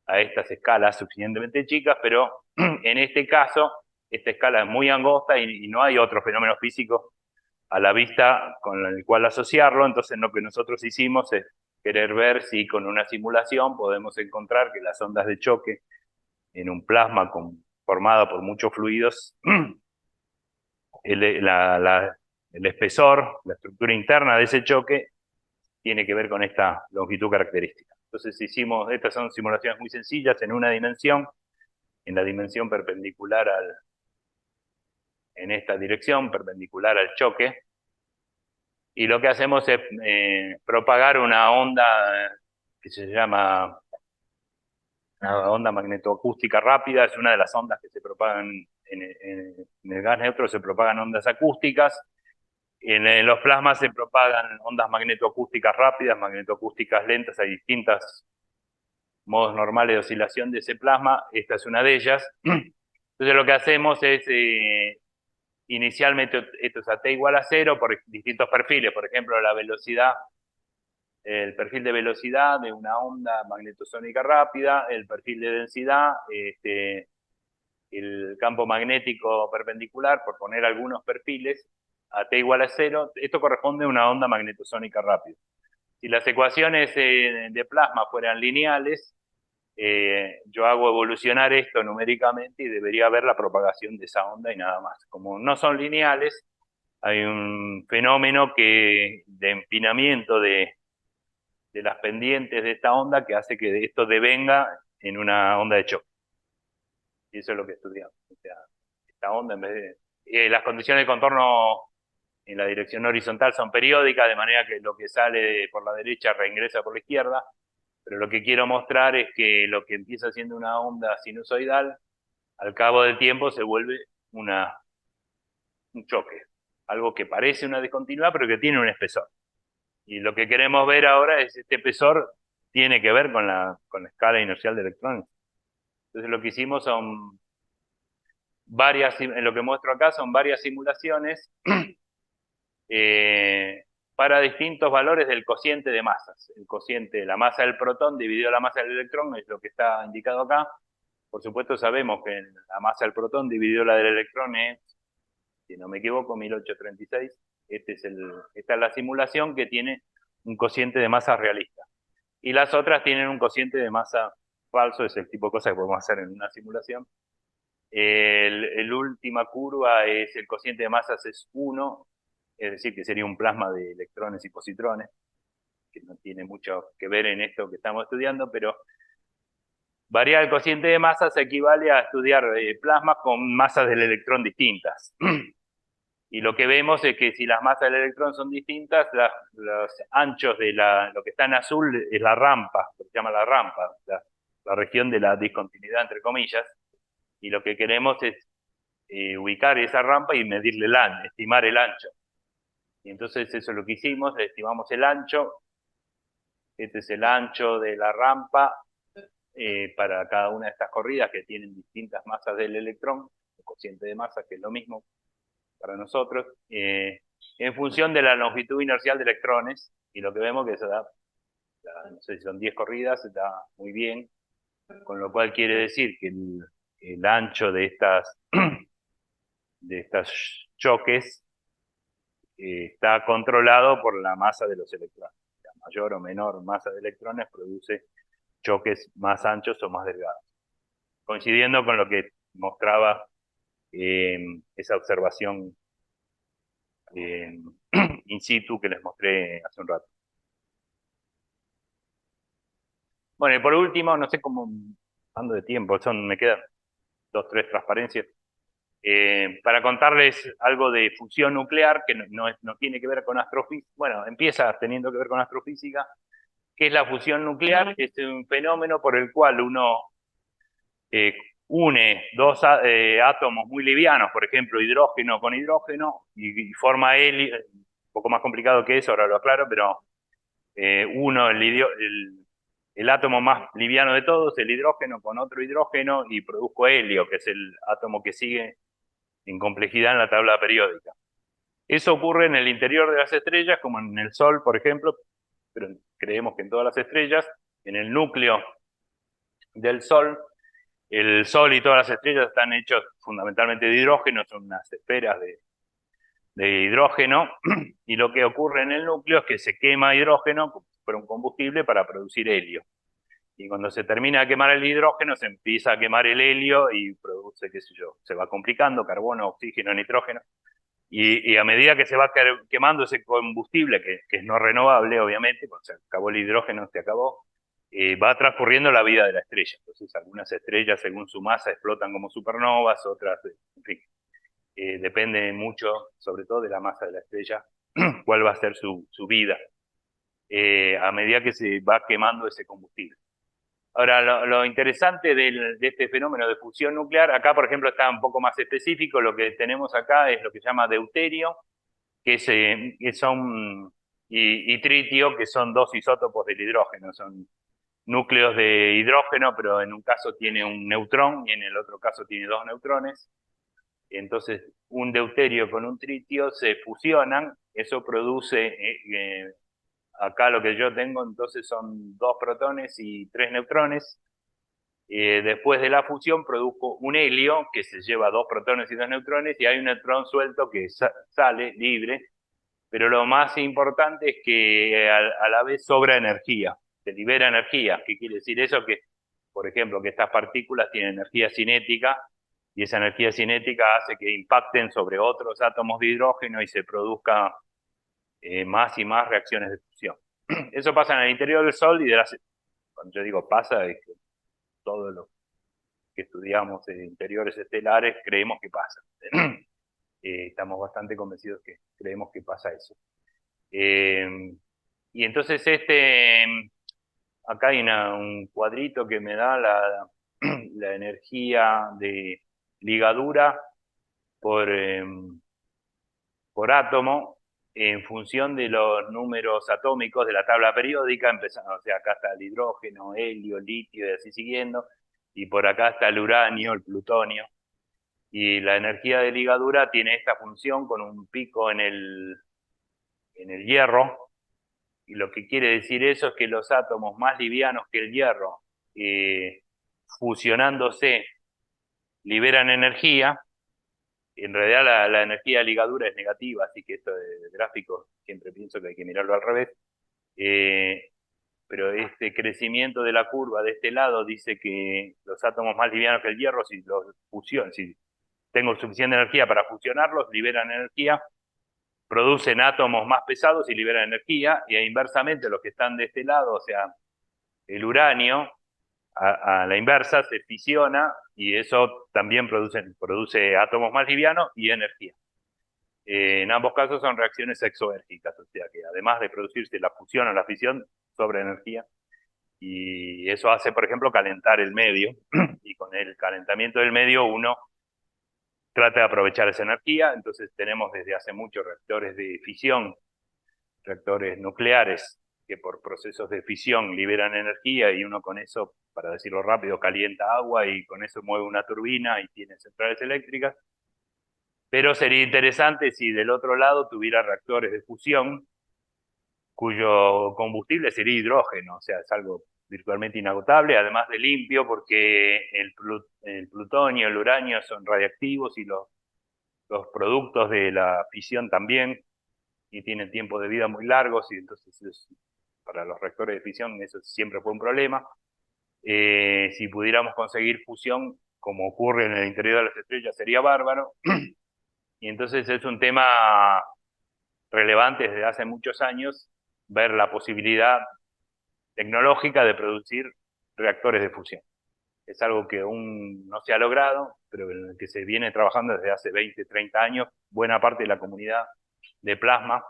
a estas escalas suficientemente chicas, pero en este caso esta escala es muy angosta y no hay otro fenómeno físico a la vista con el cual asociarlo. Entonces lo que nosotros hicimos es querer ver si con una simulación podemos encontrar que las ondas de choque en un plasma formado por muchos fluidos, el espesor, la estructura interna de ese choque tiene que ver con esta longitud característica. Entonces estas son simulaciones muy sencillas en una dimensión, en la dimensión perpendicular en esta dirección, perpendicular al choque, y lo que hacemos es propagar una onda que se llama una onda magnetoacústica rápida. Es una de las ondas que se propagan en el gas neutro, se propagan ondas acústicas. En los plasmas se propagan ondas magnetoacústicas rápidas, magnetoacústicas lentas. Hay distintos modos normales de oscilación de ese plasma. Esta es una de ellas. Entonces lo que hacemos es, inicialmente, esto es a t igual a 0 por distintos perfiles. Por ejemplo, la velocidad, el perfil de velocidad de una onda magnetosónica rápida, el perfil de densidad, el campo magnético perpendicular, por poner algunos perfiles, a t igual a 0, esto corresponde a una onda magnetosónica rápida. Si las ecuaciones de plasma fueran lineales, yo hago evolucionar esto numéricamente y debería haber la propagación de esa onda y nada más. Como no son lineales, hay un fenómeno de empinamiento de las pendientes de esta onda que hace que esto devenga en una onda de choque. Y eso es lo que estudiamos. O sea, esta onda, en vez de... las condiciones de contorno en la dirección horizontal son periódicas, de manera que lo que sale por la derecha reingresa por la izquierda, pero lo que quiero mostrar es que lo que empieza siendo una onda sinusoidal, al cabo del tiempo se vuelve un choque, algo que parece una discontinuidad, pero que tiene un espesor. Y lo que queremos ver ahora es este espesor tiene que ver con la escala inercial de electrones. Entonces lo que hicimos son en lo que muestro acá son varias simulaciones para distintos valores del cociente de masas. El cociente de la masa del protón dividido la masa del electrón es lo que está indicado acá. Por supuesto sabemos que la masa del protón dividido la del electrón es, si no me equivoco, 1836. Esta es la simulación que tiene un cociente de masa realista. Y las otras tienen un cociente de masa falso, es el tipo de cosa que podemos hacer en una simulación. La última curva es el cociente de masas es 1, es decir, que sería un plasma de electrones y positrones, que no tiene mucho que ver en esto que estamos estudiando, pero variar el cociente de masas equivale a estudiar plasmas con masas del electrón distintas. Y lo que vemos es que si las masas del electrón son distintas, los anchos de lo que está en azul es la rampa, se llama la rampa, la región de la discontinuidad, entre comillas, y lo que queremos es ubicar esa rampa y medirle el ancho, estimar el ancho. Y entonces eso es lo que hicimos, estimamos el ancho, este es el ancho de la rampa para cada una de estas corridas que tienen distintas masas del electrón, el cociente de masa, que es lo mismo para nosotros, en función de la longitud inercial de electrones, y lo que vemos que se da, no sé si son 10 corridas, se da muy bien, con lo cual quiere decir que el ancho de estas choques está controlado por la masa de los electrones. La mayor o menor masa de electrones produce choques más anchos o más delgados, coincidiendo con lo que mostraba esa observación in situ que les mostré hace un rato. Bueno, y por último, no sé cómo ando de tiempo, me quedan 2, 3 transparencias. Para contarles algo de fusión nuclear, que no tiene que ver con astrofísica, bueno, empieza teniendo que ver con astrofísica, que es la fusión nuclear, que es un fenómeno por el cual uno une dos átomos muy livianos, por ejemplo, hidrógeno con hidrógeno, y forma helio, un poco más complicado que eso, ahora lo aclaro, pero uno, el átomo más liviano de todos, el hidrógeno con otro hidrógeno, y produzco helio, que es el átomo que sigue en complejidad en la tabla periódica. Eso ocurre en el interior de las estrellas, como en el Sol, por ejemplo, pero creemos que en todas las estrellas, en el núcleo del Sol. El Sol y todas las estrellas están hechos fundamentalmente de hidrógeno, son unas esferas de hidrógeno, y lo que ocurre en el núcleo es que se quema hidrógeno como si fuera un combustible para producir helio. Y cuando se termina de quemar el hidrógeno, se empieza a quemar el helio y produce, qué sé yo, se va complicando, carbono, oxígeno, nitrógeno. Y a medida que se va quemando ese combustible, que es no renovable, obviamente, cuando se acabó el hidrógeno, se acabó, va transcurriendo la vida de la estrella. Entonces, algunas estrellas, según su masa, explotan como supernovas, otras, en fin, depende mucho, sobre todo de la masa de la estrella, cuál va a ser su vida, a medida que se va quemando ese combustible. Ahora, lo interesante de este fenómeno de fusión nuclear, acá, por ejemplo, está un poco más específico, lo que tenemos acá es lo que se llama deuterio, que son, y tritio, que son dos isótopos del hidrógeno, son núcleos de hidrógeno, pero en un caso tiene un neutrón y en el otro caso tiene 2 neutrones. Entonces, un deuterio con un tritio se fusionan, eso produce, acá lo que yo tengo entonces son 2 protones y 3 neutrones. Después de la fusión produzco un helio que se lleva 2 protones y 2 neutrones, y hay un neutrón suelto que sale libre, pero lo más importante es que a la vez sobra energía, se libera energía. ¿Qué quiere decir eso? Que, por ejemplo, que estas partículas tienen energía cinética, y esa energía cinética hace que impacten sobre otros átomos de hidrógeno y se produzca más y más reacciones de fusión. Eso pasa en el interior del Sol y cuando yo digo pasa, es que todo lo que estudiamos en interiores estelares creemos que pasa. Estamos bastante convencidos que creemos que pasa eso. Y entonces acá hay un cuadrito que me da la energía de ligadura por átomo en función de los números atómicos de la tabla periódica, empezando, o sea, acá está el hidrógeno, helio, litio y así siguiendo, y por acá está el uranio, el plutonio, y la energía de ligadura tiene esta función con un pico en el hierro, y lo que quiere decir eso es que los átomos más livianos que el hierro, fusionándose, liberan energía. En realidad la energía de ligadura es negativa, así que esto de gráfico siempre pienso que hay que mirarlo al revés. Pero este crecimiento de la curva de este lado dice que los átomos más livianos que el hierro, si los fusiono, si tengo suficiente energía para fusionarlos, liberan energía, producen átomos más pesados y liberan energía, y inversamente los que están de este lado, o sea, el uranio, a la inversa, se fisiona y eso también produce átomos más livianos y energía. En ambos casos son reacciones exoérgicas, o sea que además de producirse la fusión o la fisión, sobra energía. Y eso hace, por ejemplo, calentar el medio. Y con el calentamiento del medio uno trata de aprovechar esa energía. Entonces tenemos desde hace mucho reactores de fisión, reactores nucleares, que por procesos de fisión liberan energía y uno con eso, para decirlo rápido, calienta agua y con eso mueve una turbina y tiene centrales eléctricas. Pero sería interesante si del otro lado tuviera reactores de fusión cuyo combustible sería hidrógeno, o sea, es algo virtualmente inagotable, además de limpio, porque el plutonio, el uranio son radiactivos y los productos de la fisión también, y tienen tiempos de vida muy largos, y entonces para los reactores de fisión eso siempre fue un problema. Si pudiéramos conseguir fusión, como ocurre en el interior de las estrellas, sería bárbaro. Y entonces es un tema relevante desde hace muchos años, ver la posibilidad tecnológica de producir reactores de fusión. Es algo que aún no se ha logrado, pero en el que se viene trabajando desde hace 20, 30 años, buena parte de la comunidad de plasma.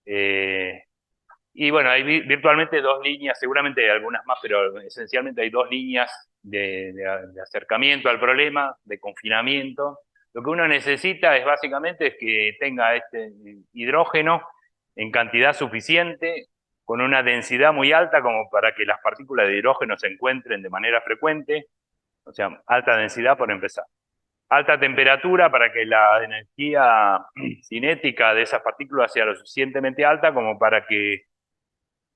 Y bueno, hay virtualmente dos líneas, seguramente hay algunas más, pero esencialmente hay dos líneas de acercamiento al problema, de confinamiento. Lo que uno necesita es básicamente es que tenga este hidrógeno en cantidad suficiente, con una densidad muy alta como para que las partículas de hidrógeno se encuentren de manera frecuente, o sea, alta densidad por empezar. Alta temperatura para que la energía cinética de esas partículas sea lo suficientemente alta como para que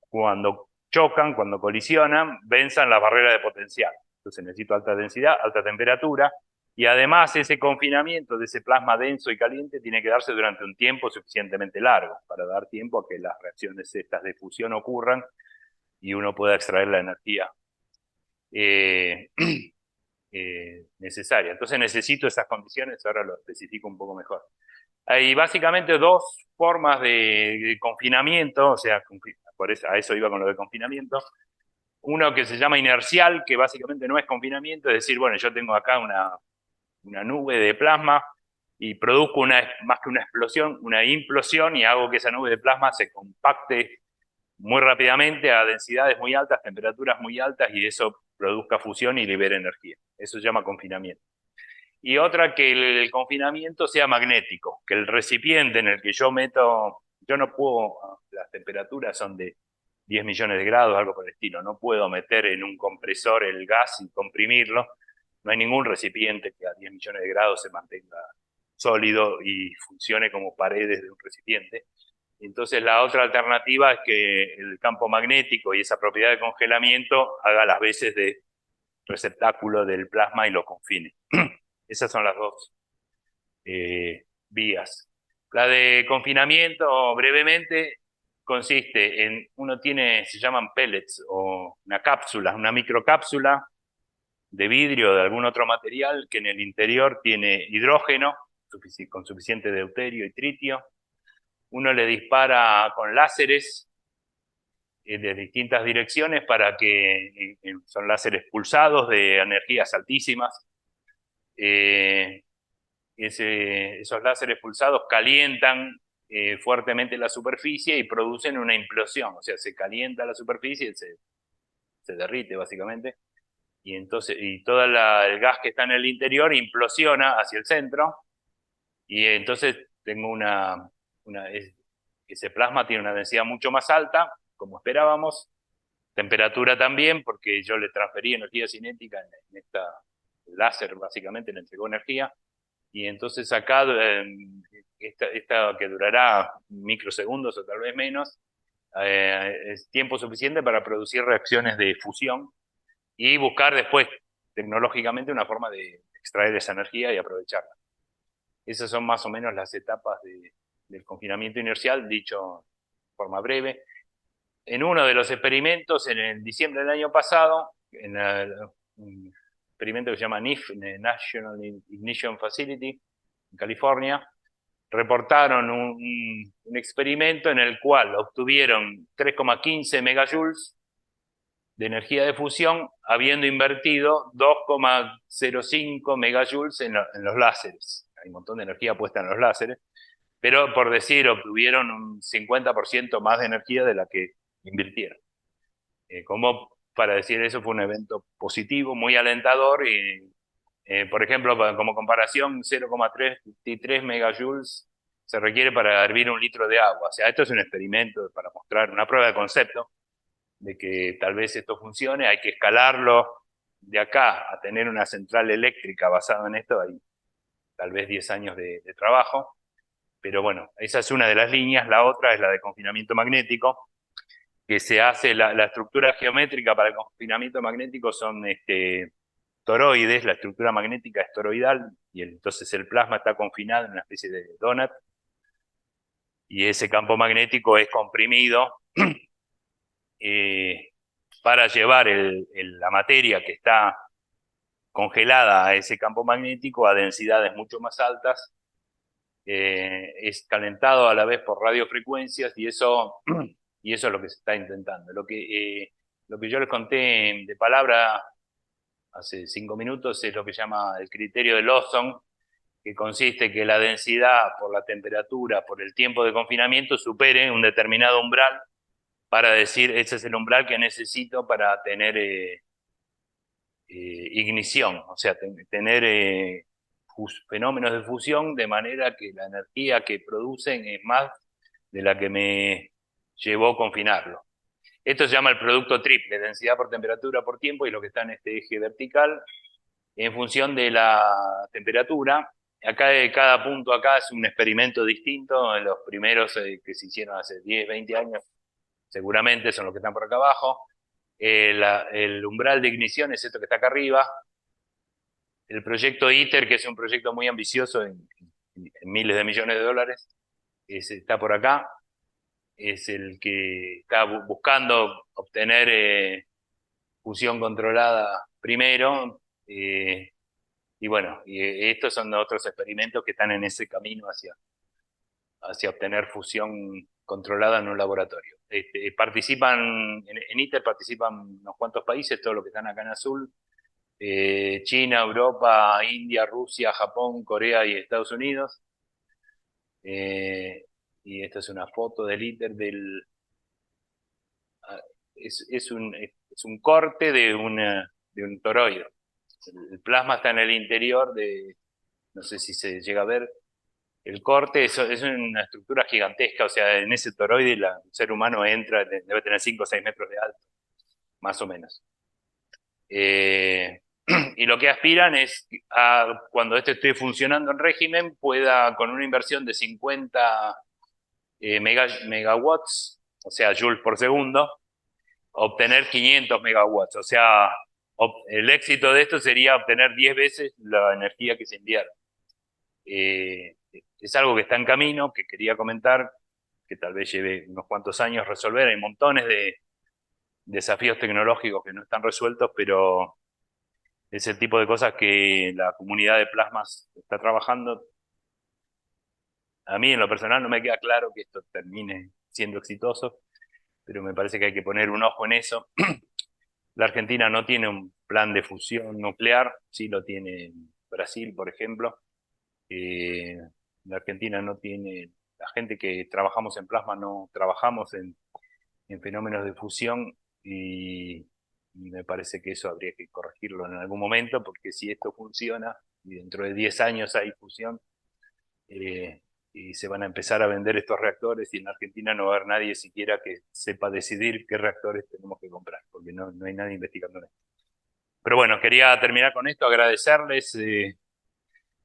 cuando chocan, cuando colisionan, venzan la barrera de potencial. Entonces necesito alta densidad, alta temperatura, y además ese confinamiento de ese plasma denso y caliente tiene que darse durante un tiempo suficientemente largo, para dar tiempo a que las reacciones estas de fusión ocurran y uno pueda extraer la energía necesaria. Entonces necesito esas condiciones, ahora lo especifico un poco mejor. Hay básicamente dos formas de confinamiento, o sea, por eso, a eso iba con lo de confinamiento. Uno que se llama inercial, que básicamente no es confinamiento, es decir, bueno, yo tengo acá una nube de plasma y produzco más que una explosión, una implosión, y hago que esa nube de plasma se compacte muy rápidamente a densidades muy altas, temperaturas muy altas, y eso produzca fusión y libere energía. Eso se llama confinamiento. Y otra, que el confinamiento sea magnético, que el recipiente en el que yo meto, yo no puedo, las temperaturas son de 10 millones de grados, algo por el estilo, no puedo meter en un compresor el gas y comprimirlo, no hay ningún recipiente que a 10 millones de grados se mantenga sólido y funcione como paredes de un recipiente. Entonces la otra alternativa es que el campo magnético y esa propiedad de congelamiento haga las veces de receptáculo del plasma y lo confine. Esas son las dos vías. La de confinamiento, brevemente, consiste en, se llaman pellets o una cápsula, una microcápsula de vidrio o de algún otro material que en el interior tiene hidrógeno con suficiente deuterio y tritio. Uno le dispara con láseres de distintas direcciones para que son láseres pulsados de energías altísimas. Esos láseres pulsados calientan fuertemente la superficie y producen una implosión, o sea, se calienta la superficie, se derrite básicamente, y entonces todo el gas que está en el interior implosiona hacia el centro, y entonces tengo ese plasma tiene una densidad mucho más alta, como esperábamos, temperatura también, porque yo le transferí energía cinética en esta láser, básicamente le entregó energía, y entonces acá, esta que durará microsegundos o tal vez menos, es tiempo suficiente para producir reacciones de fusión y buscar después tecnológicamente una forma de extraer esa energía y aprovecharla. Esas son más o menos las etapas del confinamiento inercial, dicho de forma breve. En uno de los experimentos, en el diciembre del año pasado, en un experimento que se llama NIF, National Ignition Facility, en California, reportaron un experimento en el cual obtuvieron 3,15 megajoules de energía de fusión, habiendo invertido 2,05 megajoules en los láseres. hay un montón de energía puesta en los láseres, pero por decir, obtuvieron un 50% más de energía de la que invirtieron. Como para decir eso, fue un evento positivo, muy alentador y, por ejemplo, como comparación, 0,33 megajoules se requiere para hervir un litro de agua. O sea, esto es un experimento para mostrar una prueba de concepto de que tal vez esto funcione. Hay que escalarlo de acá a tener una central eléctrica basada en esto. Hay tal vez 10 años de trabajo. Pero bueno, esa es una de las líneas. La otra es la de confinamiento magnético, que se hace, la estructura geométrica para el confinamiento magnético son toroides, la estructura magnética es toroidal, y entonces el plasma está confinado en una especie de donut, y ese campo magnético es comprimido para llevar la materia que está congelada a ese campo magnético a densidades mucho más altas. Es calentado a la vez por radiofrecuencias y eso es lo que se está intentando. Lo que yo les conté de palabra hace 5 minutos es lo que llama el criterio de Lawson, que consiste en que la densidad por la temperatura, por el tiempo de confinamiento, supere un determinado umbral para decir, ese es el umbral que necesito para tener ignición, o sea, tener fenómenos de fusión de manera que la energía que producen es más de la que me llevó a confinarlo. Esto se llama el producto triple, densidad por temperatura por tiempo, y lo que está en este eje vertical, en función de la temperatura. Acá, cada punto acá es un experimento distinto. Los primeros que se hicieron hace 10, 20 años, seguramente son los que están por acá abajo. El umbral de ignición es esto que está acá arriba. El proyecto ITER, que es un proyecto muy ambicioso en miles de millones de dólares, está por acá. Es el que está buscando obtener fusión controlada primero. Y bueno, estos son otros experimentos que están en ese camino hacia obtener fusión controlada en un laboratorio. En ITER participan unos cuantos países, todos los que están acá en azul. China, Europa, India, Rusia, Japón, Corea y Estados Unidos. Y esta es una foto del ITER es un corte de un toroide. El plasma está en el interior no sé si se llega a ver, el corte es una estructura gigantesca, o sea, en ese toroide el ser humano entra, debe tener 5 o 6 metros de alto, más o menos. Y lo que aspiran es cuando esto esté funcionando en régimen, pueda, con una inversión de 50 megawatts, o sea, joules por segundo, obtener 500 megawatts. O sea, el éxito de esto sería obtener 10 veces la energía que se invierte. Es algo que está en camino, que quería comentar, que tal vez lleve unos cuantos años resolver. Hay montones de desafíos tecnológicos que no están resueltos, pero es el tipo de cosas que la comunidad de plasmas está trabajando. A mí, en lo personal, no me queda claro que esto termine siendo exitoso, pero me parece que hay que poner un ojo en eso. La Argentina no tiene un plan de fusión nuclear, sí lo tiene Brasil, por ejemplo. La Argentina no tiene, la gente que trabajamos en plasma no trabajamos en fenómenos de fusión, y me parece que eso habría que corregirlo en algún momento, porque si esto funciona y dentro de 10 años hay fusión, y se van a empezar a vender estos reactores, y en Argentina no va a haber nadie siquiera que sepa decidir qué reactores tenemos que comprar, porque no hay nadie investigando en esto. Pero bueno, quería terminar con esto, agradecerles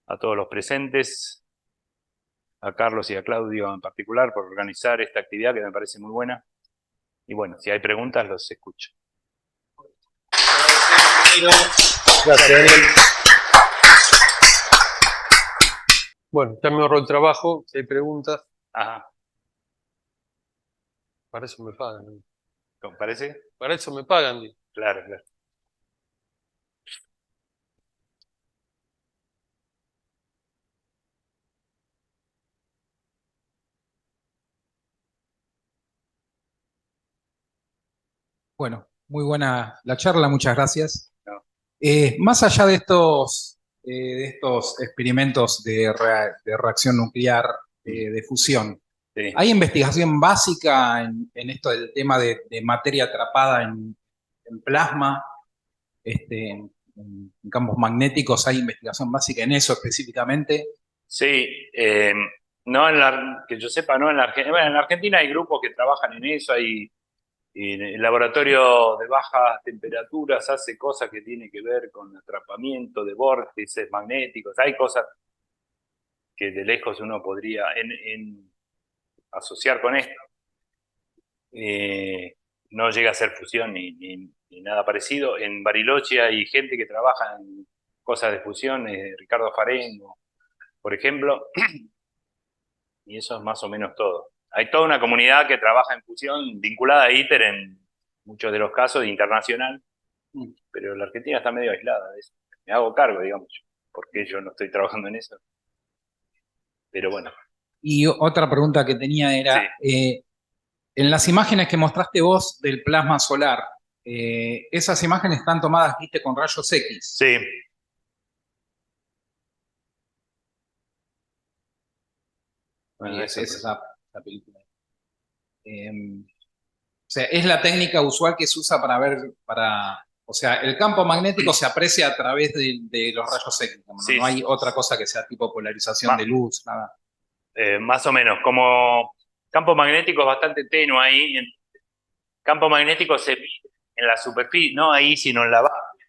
a todos los presentes, a Carlos y a Claudio en particular, por organizar esta actividad que me parece muy buena. Y bueno, si hay preguntas, los escucho. Gracias. Bueno, ya me ahorro el trabajo. Si hay preguntas, Ajá. para eso me pagan. ¿Cómo parece? Para eso me pagan. Claro, claro. Bueno, muy buena la charla, muchas gracias. No. Más allá de estos de estos experimentos de reacción nuclear de fusión. Sí. ¿Hay investigación básica en esto del tema de materia atrapada en plasma? En campos magnéticos, ¿hay investigación básica en eso específicamente? Sí, no que yo sepa, no en la Argentina. Bueno, en la Argentina hay grupos que trabajan en eso, hay el laboratorio de bajas temperaturas hace cosas que tienen que ver con atrapamiento de vórtices magnéticos, hay cosas que de lejos uno podría asociar con esto. No llega a ser fusión ni nada parecido. En Bariloche hay gente que trabaja en cosas de fusión, Ricardo Farengo, por ejemplo, y eso es más o menos todo. Hay toda una comunidad que trabaja en fusión vinculada a ITER en muchos de los casos, internacional, pero la Argentina está medio aislada de eso. Me hago cargo, digamos, porque yo no estoy trabajando en eso. Pero bueno. Y otra pregunta que tenía era, Sí. En las imágenes que mostraste vos del plasma solar, esas imágenes están tomadas, viste, con rayos X. Sí. Bueno, esa es la película. O sea, es la técnica usual que se usa para ver, o sea, el campo magnético se aprecia a través de los rayos X. Sí. No hay otra cosa que sea tipo polarización de luz, nada. Más o menos, como campo magnético es bastante tenue ahí. Campo magnético se mide en la superficie, no ahí, sino en la base.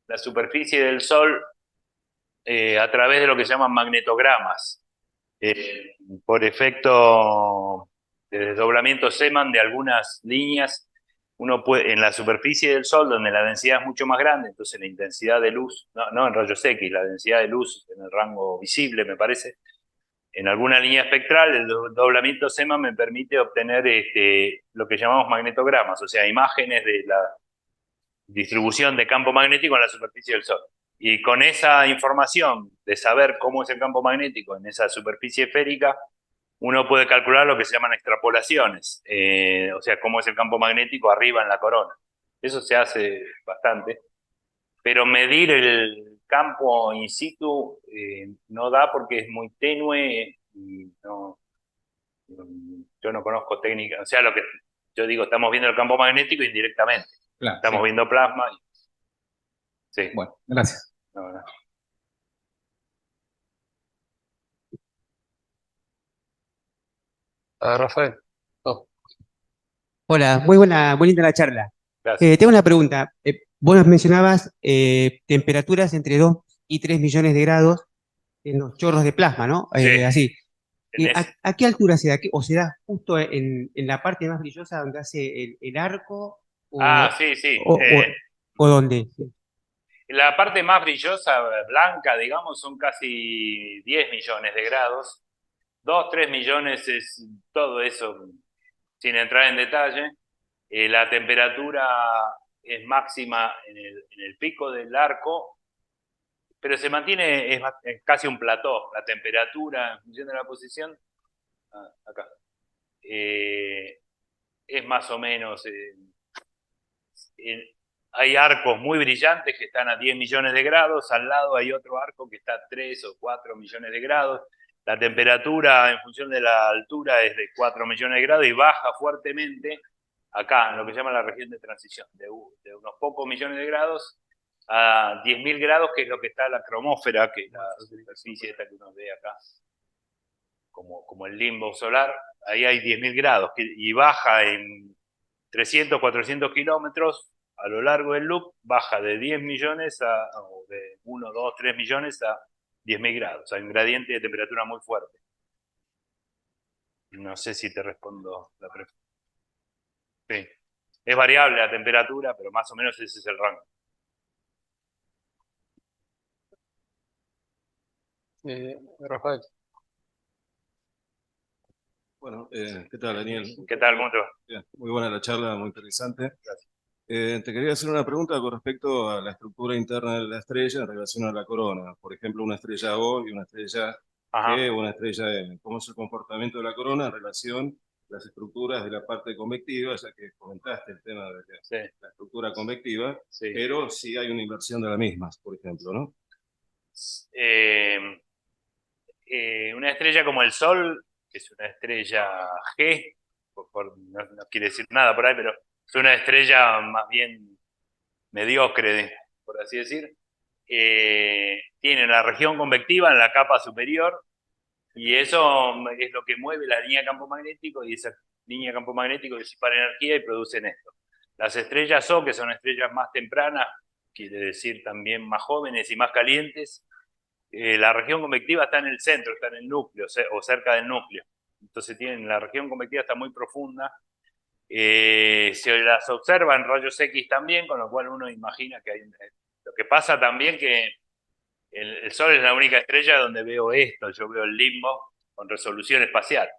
La superficie del Sol a través de lo que se llaman magnetogramas. Por efecto de desdoblamiento Zeeman de algunas líneas, uno puede, en la superficie del Sol, donde la densidad es mucho más grande, entonces la intensidad de luz, no en rayos X, la densidad de luz en el rango visible, me parece, en alguna línea espectral, el doblamiento Zeeman me permite obtener lo que llamamos magnetogramas, o sea, imágenes de la distribución de campo magnético en la superficie del Sol. Y con esa información de saber cómo es el campo magnético en esa superficie esférica, uno puede calcular lo que se llaman extrapolaciones, o sea, cómo es el campo magnético arriba en la corona. Eso se hace bastante, pero medir el campo in situ no da porque es muy tenue y yo no conozco técnica, o sea, lo que yo digo, estamos viendo el campo magnético indirectamente. Claro, estamos viendo plasma. Sí. Bueno, gracias. No. Rafael. Oh. Hola, muy linda la charla. Gracias. Tengo una pregunta. Vos nos mencionabas temperaturas entre 2 y 3 millones de grados en los chorros de plasma, ¿no? Sí. Así. En ¿A qué altura se da? ¿O se da justo en la parte más brillosa donde hace el arco? Sí. ¿O dónde? Sí. La parte más brillosa, blanca, digamos, son casi 10 millones de grados. 2, 3 millones es todo eso, sin entrar en detalle. La temperatura es máxima en el pico del arco, pero se mantiene, es casi un plató. La temperatura en función de la posición, acá, es más o menos... hay arcos muy brillantes que están a 10 millones de grados, al lado hay otro arco que está a 3 o 4 millones de grados. La temperatura en función de la altura es de 4 millones de grados y baja fuertemente acá, en lo que se llama la región de transición, de unos pocos millones de grados a 10.000 grados, que es lo que está la cromósfera, que es la superficie esta que uno ve acá, como el limbo solar. Ahí hay 10.000 grados y baja en 300, 400 kilómetros a lo largo del loop, baja de 10 millones o de 1, 2, 3 millones a 10.000 grados. Hay un gradiente de temperatura muy fuerte. No sé si te respondo la pregunta. Sí. Es variable la temperatura, pero más o menos ese es el rango. Rafael. Bueno, ¿qué tal, Daniel? ¿Qué tal? ¿Cómo te va? Bien, muy buena la charla, muy interesante. Gracias. Te quería hacer una pregunta con respecto a la estructura interna de la estrella en relación a la corona. Por ejemplo, una estrella O y una estrella G o una estrella M. ¿Cómo es el comportamiento de la corona en relación a las estructuras de la parte convectiva? Ya que comentaste el tema de la estructura convectiva, pero sí hay una inversión de las mismas, por ejemplo, ¿no? Una estrella como el Sol, que es una estrella G, no quiere decir nada por ahí, pero es una estrella más bien mediocre, por así decir. Tiene la región convectiva en la capa superior, y eso es lo que mueve la línea de campo magnético, y esa línea de campo magnético disipa energía y producen esto. Las estrellas O, que son estrellas más tempranas, quiere decir también más jóvenes y más calientes, la región convectiva está en el centro, está en el núcleo o cerca del núcleo. Entonces la región convectiva está muy profunda. Se las observa en rayos X también, con lo cual uno imagina que hay... Lo que pasa también que el Sol es la única estrella donde veo esto, yo veo el limbo con resolución espacial.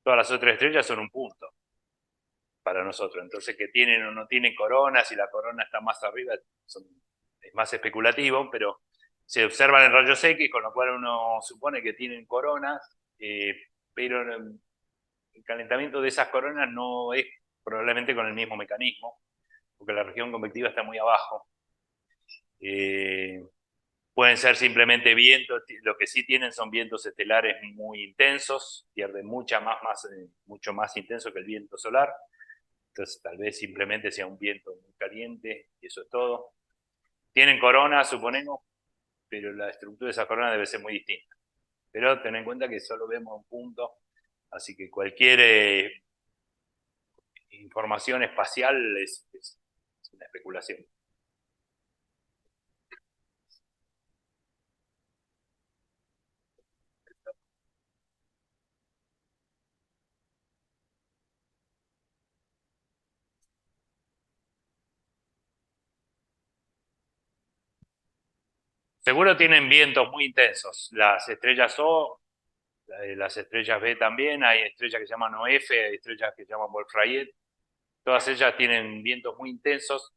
Todas las otras estrellas son un punto para nosotros. Entonces, que tienen o no tienen coronas, y la corona está más arriba, es más especulativo, pero se observan en rayos X, con lo cual uno supone que tienen coronas, pero el calentamiento de esas coronas no es probablemente con el mismo mecanismo, porque la región convectiva está muy abajo. Pueden ser simplemente vientos, lo que sí tienen son vientos estelares muy intensos, pierden mucho más intenso que el viento solar, entonces tal vez simplemente sea un viento muy caliente, y eso es todo. Tienen coronas, suponemos, pero la estructura de esa corona debe ser muy distinta. Pero ten en cuenta que solo vemos un punto, así que cualquier información espacial es una especulación. Seguro tienen vientos muy intensos. Las estrellas O, las estrellas B también, hay estrellas que se llaman OF, hay estrellas que se llaman Wolf-Rayet. Todas ellas tienen vientos muy intensos,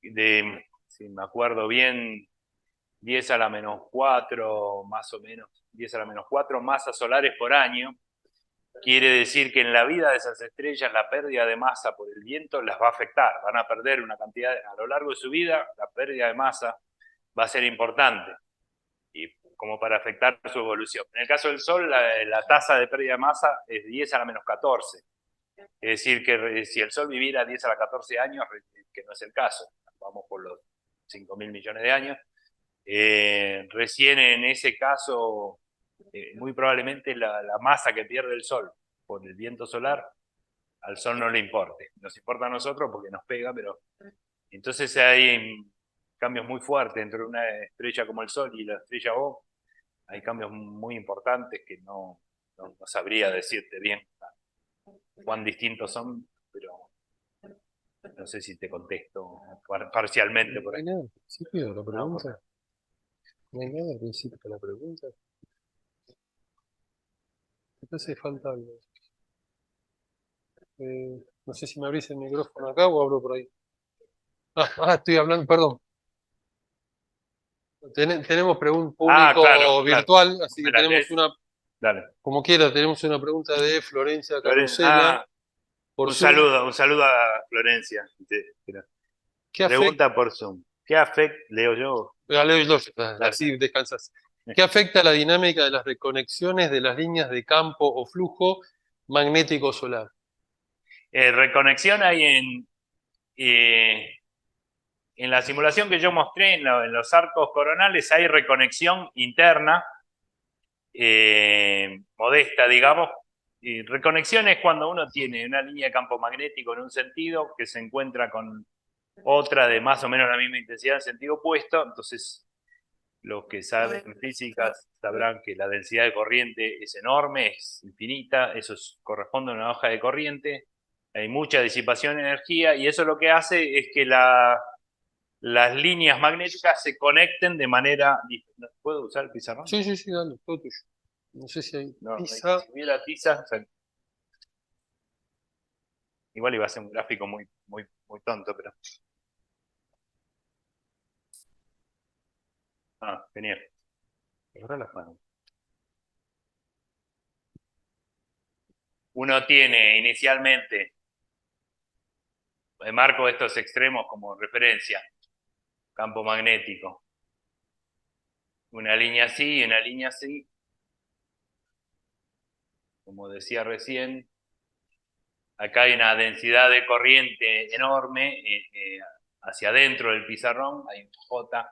si me acuerdo bien, 10 a la menos 4, más o menos, 10 a la menos 4 masas solares por año. Quiere decir que en la vida de esas estrellas la pérdida de masa por el viento las va a afectar. Van a perder una cantidad, a lo largo de su vida, la pérdida de masa va a ser importante, y como para afectar su evolución. En el caso del Sol, la tasa de pérdida de masa es 10 a la menos 14. Es decir, que si el Sol viviera 10 a la 14 años, que no es el caso, vamos por los 5.000 millones de años, recién en ese caso, muy probablemente la masa que pierde el Sol por el viento solar, al Sol no le importe. Nos importa a nosotros porque nos pega, pero entonces hay cambios muy fuertes entre una estrella como el Sol y la estrella O. Hay cambios muy importantes que no sabría decirte bien cuán distintos son, pero no sé si te contesto parcialmente por ahí. ¿No hay nada al principio de la pregunta? ¿No hay nada al principio de la pregunta? Entonces falta algo. No sé si me abrís el micrófono acá o hablo por ahí. Estoy hablando, perdón. Tenemos público claro, virtual, así que tenemos Dale. como quiera, tenemos una pregunta de Florencia Carusela. Un saludo a Florencia. Pregunta por Zoom. ¿Qué afecta? Leo yo. Así descansas. ¿Qué afecta la dinámica de las reconexiones de las líneas de campo o flujo magnético solar? Reconexión hay en la simulación que yo mostré, en los arcos coronales, hay reconexión interna, modesta, digamos. Y reconexión es cuando uno tiene una línea de campo magnético en un sentido que se encuentra con otra de más o menos la misma intensidad en sentido opuesto. Entonces, los que saben física sabrán que la densidad de corriente es enorme, es infinita, eso corresponde a una hoja de corriente, hay mucha disipación de energía, y eso lo que hace es que las líneas magnéticas se conecten de manera... ¿Puedo usar el pizarrón? Sí, dale, todo tuyo. No sé si hay tiza. Si hubiera tiza, igual iba a ser un gráfico muy tonto, pero... genial. Ahora las manos. Uno tiene inicialmente, marco estos extremos como referencia, campo magnético. una línea así y una línea así. Como decía recién, acá hay una densidad de corriente enorme hacia adentro del pizarrón, hay un J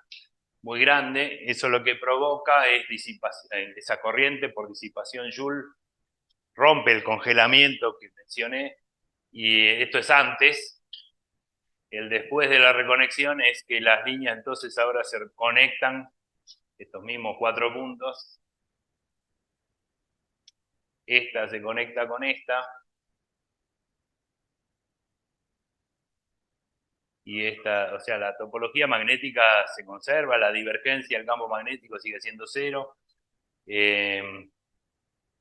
muy grande. Eso lo que provoca es disipación, esa corriente por disipación Joule rompe el congelamiento que mencioné, y esto es antes. El después de la reconexión es que las líneas entonces ahora se conectan, estos mismos 4 puntos. Esta se conecta con esta. Y esta, o sea, la topología magnética se conserva, la divergencia del campo magnético sigue siendo 0.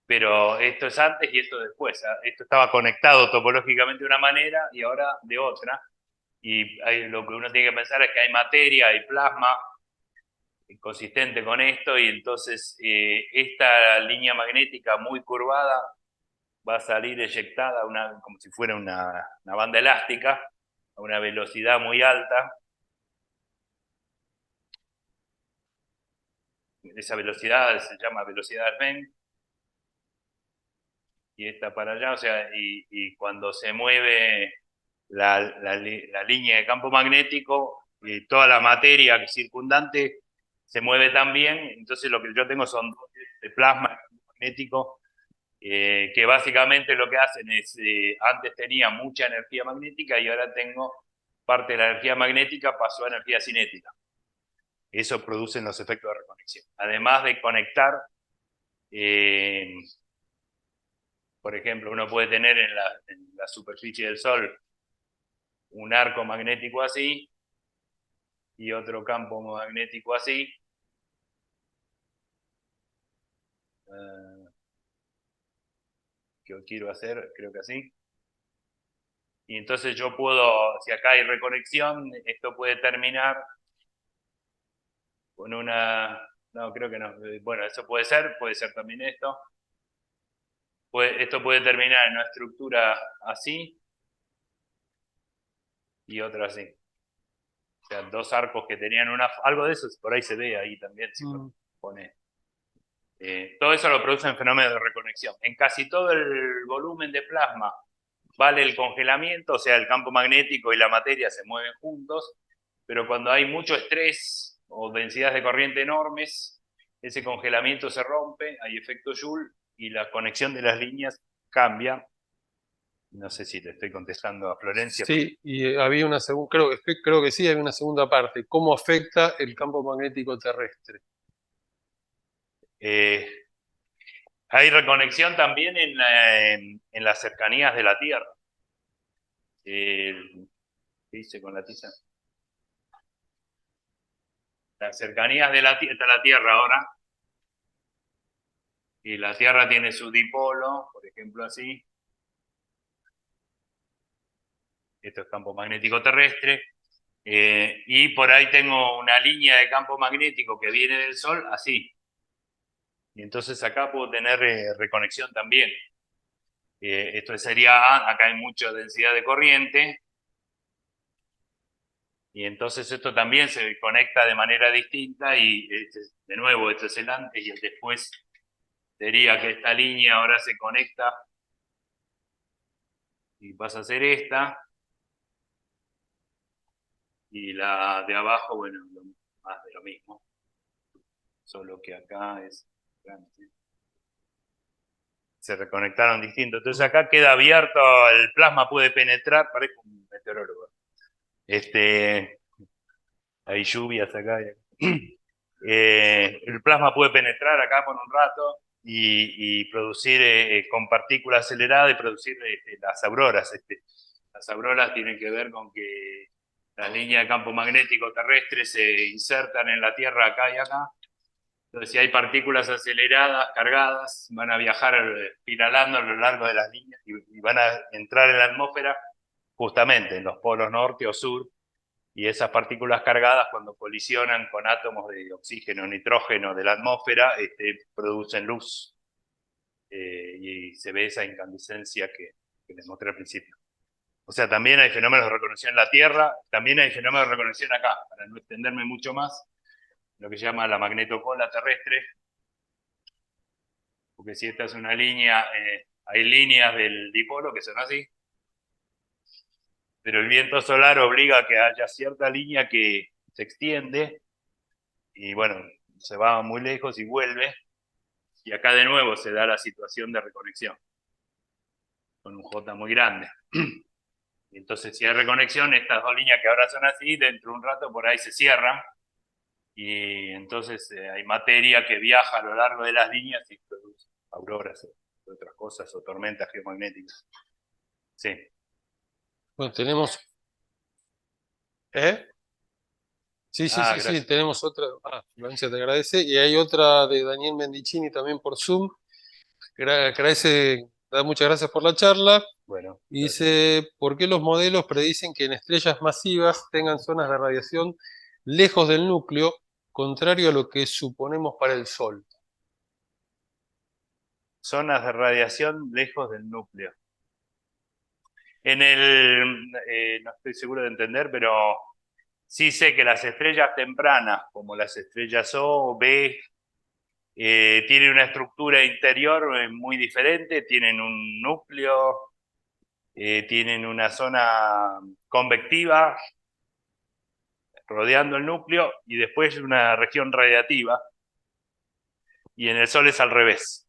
Pero esto es antes y esto después. Esto estaba conectado topológicamente de una manera y ahora de otra. Y lo que uno tiene que pensar es que hay materia, hay plasma consistente con esto, y entonces esta línea magnética muy curvada va a salir eyectada como si fuera una banda elástica a una velocidad muy alta. Esa velocidad se llama velocidad de Sven. Y esta para allá, o sea, y cuando se mueve la línea de campo magnético, toda la materia circundante se mueve también. Entonces lo que yo tengo son dos de plasma magnético, que básicamente lo que hacen es, antes tenía mucha energía magnética y ahora tengo parte de la energía magnética pasó a energía cinética. Eso producen los efectos de reconexión. Además de conectar, por ejemplo, uno puede tener en la superficie del Sol un arco magnético así y otro campo magnético así. Que quiero hacer, creo que así. Y entonces yo puedo, si acá hay reconexión, esto puede terminar con una... No, creo que no. Bueno, eso puede ser también esto. Esto puede terminar en una estructura así y otra así. O sea, dos arcos que tenían algo de eso, por ahí se ve ahí también, si pone. Todo eso lo producen fenómenos de reconexión. En casi todo el volumen de plasma vale el congelamiento, o sea, el campo magnético y la materia se mueven juntos, pero cuando hay mucho estrés o densidades de corriente enormes, ese congelamiento se rompe, hay efecto Joule y la conexión de las líneas cambia. No sé si le estoy contestando a Florencia. Sí, y había una segunda, creo que sí, hay una segunda parte. ¿Cómo afecta el campo magnético terrestre? Hay reconexión también en las cercanías de la Tierra. ¿Qué hice con la tiza? Las cercanías de la Tierra ahora. Y la Tierra tiene su dipolo, por ejemplo así. Esto es campo magnético terrestre. Y por ahí tengo una línea de campo magnético que viene del Sol, así. Y entonces acá puedo tener reconexión también. Esto sería, acá hay mucha densidad de corriente. Y entonces esto también se conecta de manera distinta y de nuevo esto es el antes y el después. Sería que esta línea ahora se conecta y pasa a ser esta. Y la de abajo, bueno, más de lo mismo. Solo que acá es grande. Se reconectaron distintos. Entonces acá queda abierto, el plasma puede penetrar, parece un meteorólogo. Hay lluvias acá. El plasma puede penetrar acá por un rato y producir con partícula acelerada y producir las auroras. Las auroras tienen que ver con que las líneas de campo magnético terrestre se insertan en la Tierra acá y acá. Entonces, si hay partículas aceleradas, cargadas, van a viajar espiralando a lo largo de las líneas y van a entrar en la atmósfera justamente en los polos norte o sur. Y esas partículas cargadas, cuando colisionan con átomos de oxígeno o nitrógeno de la atmósfera, producen luz. Y se ve esa incandescencia que les mostré al principio. O sea, también hay fenómenos de reconexión en la Tierra, también hay fenómenos de reconexión acá, para no extenderme mucho más. lo que se llama la magnetocola terrestre, porque si esta es una línea, hay líneas del dipolo que son así, pero el viento solar obliga a que haya cierta línea que se extiende, y bueno, se va muy lejos y vuelve, y acá de nuevo se da la situación de reconexión, con un J muy grande. Y entonces si hay reconexión, estas dos líneas que ahora son así, dentro de un rato por ahí se cierran, y entonces hay materia que viaja a lo largo de las líneas y produce auroras o otras cosas, o tormentas geomagnéticas. Sí. Bueno, tenemos... ¿Eh? Sí, Gracias. tenemos otra. Florencia te agradece. Y hay otra de Daniel Mendicini también por Zoom. Agradece, da muchas gracias por la charla. Bueno, Y dice, ¿por qué los modelos predicen que en estrellas masivas tengan zonas de radiación lejos del núcleo, contrario a lo que suponemos para el Sol? zonas de radiación lejos del núcleo. No estoy seguro de entender, pero sí sé que las estrellas tempranas, como las estrellas O o B, tienen una estructura interior muy diferente, tienen un núcleo, tienen una zona convectiva rodeando el núcleo y después una región radiativa, y en el Sol es al revés.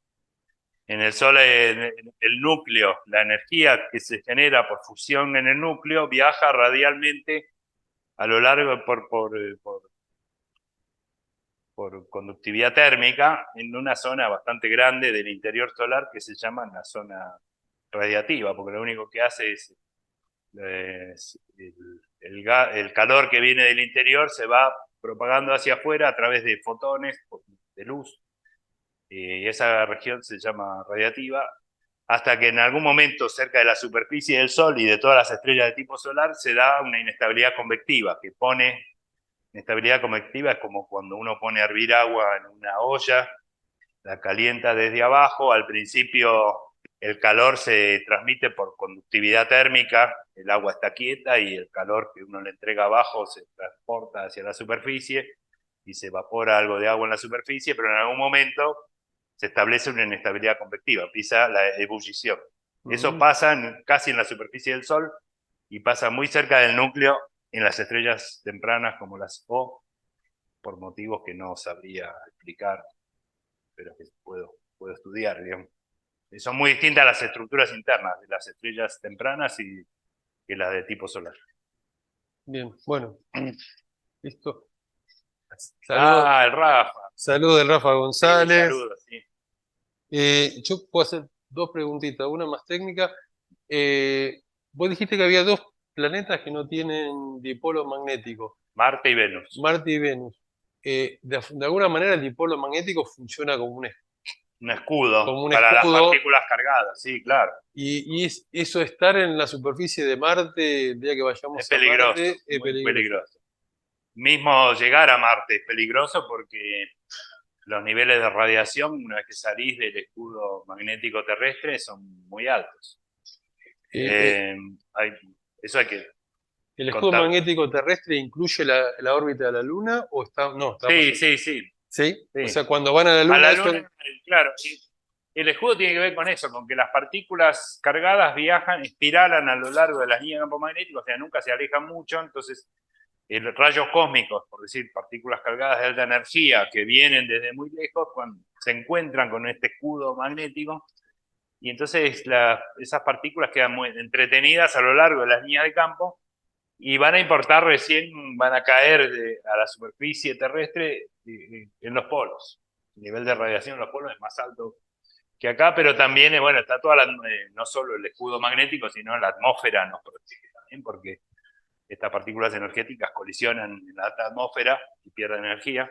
En el Sol, el núcleo, la energía que se genera por fusión en el núcleo, viaja radialmente a lo largo por conductividad térmica en una zona bastante grande del interior solar que se llama la zona radiativa, porque lo único que hace es el calor que viene del interior se va propagando hacia afuera a través de fotones de luz, y esa región se llama radiativa, hasta que en algún momento cerca de la superficie del Sol y de todas las estrellas de tipo solar se da una inestabilidad convectiva que pone... Inestabilidad convectiva es como cuando uno pone a hervir agua en una olla, la calienta desde abajo, al principio el calor se transmite por conductividad térmica, el agua está quieta y el calor que uno le entrega abajo se transporta hacia la superficie y se evapora algo de agua en la superficie, pero en algún momento se establece una inestabilidad convectiva, empieza la ebullición. Eso pasa casi en la superficie del Sol y pasa muy cerca del núcleo en las estrellas tempranas como las O, por motivos que no sabría explicar, pero que puedo estudiar, digamos. Son muy distintas las estructuras internas de las estrellas tempranas y que las de tipo solar. Bien, bueno. Listo. Saludos. El Rafa. Saludos del Rafa González. Saludos, sí. Yo puedo hacer dos preguntitas, una más técnica. Vos dijiste que había dos planetas que no tienen dipolo magnético. Marte y Venus. Marte y Venus. De alguna manera el dipolo magnético funciona como un escudo como un para escudo. las partículas cargadas, sí, claro. Y eso, estar en la superficie de Marte, el día que vayamos es peligroso, a Marte, es muy peligroso. peligroso. Mismo llegar a Marte es peligroso porque los niveles de radiación, una vez que salís del escudo magnético terrestre, son muy altos. Eso hay que... ¿El escudo magnético terrestre incluye la órbita de la Luna o está...? No, está sí. ¿Sí? O sea, cuando van a la Luna... Claro, el escudo tiene que ver con eso, con que las partículas cargadas viajan, espiralan a lo largo de las líneas de campo magnético, o sea, nunca se alejan mucho, entonces rayos cósmicos, por decir, partículas cargadas de alta energía que vienen desde muy lejos, cuando se encuentran con este escudo magnético, y entonces esas partículas quedan muy entretenidas a lo largo de las líneas de campo, y van a importar recién, van a caer a la superficie terrestre en los polos. El nivel de radiación en los polos es más alto que acá, pero también, bueno, está no solo el escudo magnético, sino la atmósfera nos protege también, porque estas partículas energéticas colisionan en la alta atmósfera y pierden energía.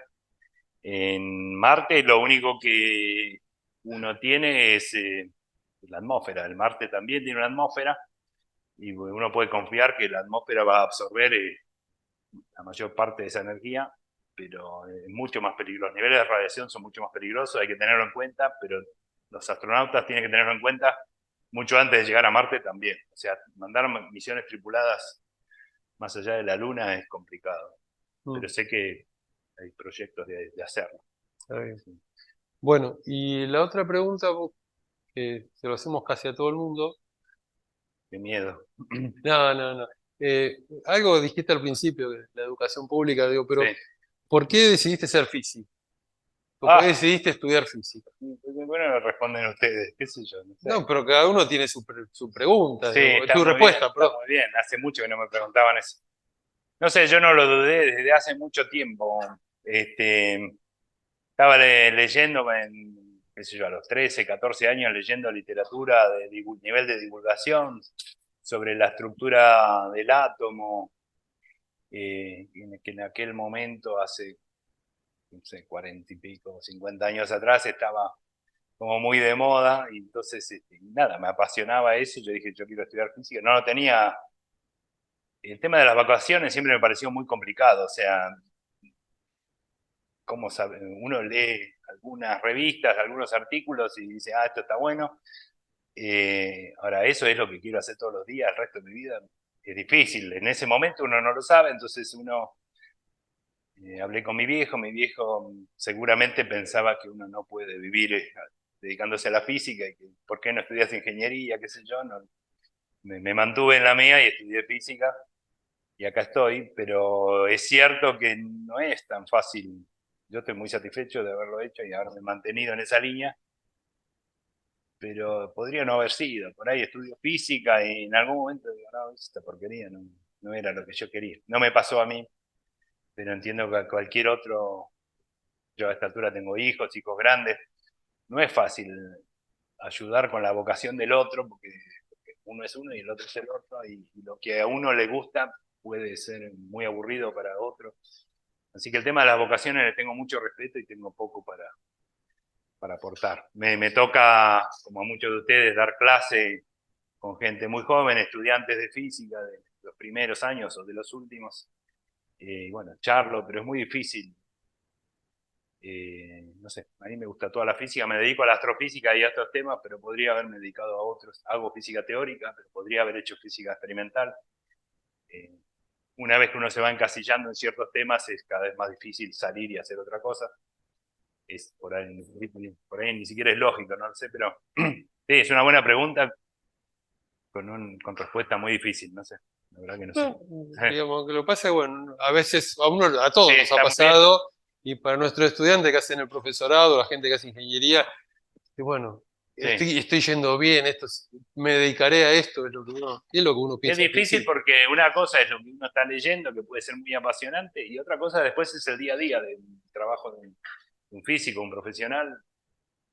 En Marte lo único que uno tiene es la atmósfera. El Marte también tiene una atmósfera, y uno puede confiar que la atmósfera va a absorber la mayor parte de esa energía, pero es mucho más peligroso. Los niveles de radiación son mucho más peligrosos, hay que tenerlo en cuenta, pero los astronautas tienen que tenerlo en cuenta mucho antes de llegar a Marte también. O sea, mandar misiones tripuladas más allá de la Luna es complicado. Pero sé que hay proyectos de hacerlo. Está bien. Bueno, y la otra pregunta, que se lo hacemos casi a todo el mundo. Qué miedo. No. Algo dijiste al principio de la educación pública, digo, pero Sí. ¿por qué decidiste ser físico? ¿Por qué decidiste estudiar física? Bueno, lo responden ustedes, qué sé yo, no sé. No, pero cada uno tiene su pregunta, Sí, digo, está tu muy respuesta. bien, está muy bien. Hace mucho que no me preguntaban eso. No sé, yo no lo dudé desde hace mucho tiempo. Estaba leyendo, qué sé yo, a los 13, 14 años, leyendo literatura de nivel de divulgación sobre la estructura del átomo, que en aquel momento, hace, no sé, 40 y pico, 50 años atrás, estaba como muy de moda, y entonces, nada, me apasionaba eso, yo dije, yo quiero estudiar física. No lo tenía. El tema de las vacaciones siempre me pareció muy complicado, o sea, ¿cómo sabe? Uno lee algunas revistas, algunos artículos y dice, esto está bueno. Ahora, eso es lo que quiero hacer todos los días, el resto de mi vida. Es difícil, en ese momento uno no lo sabe, entonces hablé con mi viejo seguramente pensaba que uno no puede vivir dedicándose a la física, y que por qué no estudias ingeniería, qué sé yo, no, me mantuve en la mía y estudié física. Y acá estoy, pero es cierto que no es tan fácil. Yo estoy muy satisfecho de haberlo hecho y haberme mantenido en esa línea, pero podría no haber sido. Por ahí estudio física y en algún momento digo, no, esta porquería no era lo que yo quería. No me pasó a mí, pero entiendo que a cualquier otro, yo a esta altura tengo hijos grandes, no es fácil ayudar con la vocación del otro, porque uno es uno y el otro es el otro, y lo que a uno le gusta puede ser muy aburrido para otro. Así que el tema de las vocaciones le tengo mucho respeto y tengo poco para aportar. Me toca, como a muchos de ustedes, dar clase con gente muy joven, estudiantes de física de los primeros años o de los últimos. Bueno, charlo, pero es muy difícil. No sé, a mí me gusta toda la física, me dedico a la astrofísica y a estos temas, pero podría haberme dedicado a otros. Hago física teórica, pero podría haber hecho física experimental. Una vez que uno se va encasillando en ciertos temas, es cada vez más difícil salir y hacer otra cosa. Por ahí ni siquiera es lógico, no lo sé, pero sí, es una buena pregunta con respuesta muy difícil, no sé. La verdad que no sé. Digamos, que lo que pasa es, bueno, a veces a todos Sí, nos ha pasado, y para nuestros estudiantes que hacen el profesorado, la gente que hace ingeniería, y bueno, sí. estoy yendo bien, me dedicaré a esto, es lo que uno Es piensa. difícil porque una cosa es lo que uno está leyendo, que puede ser muy apasionante, y otra cosa después es el día a día del trabajo de un físico, un profesional.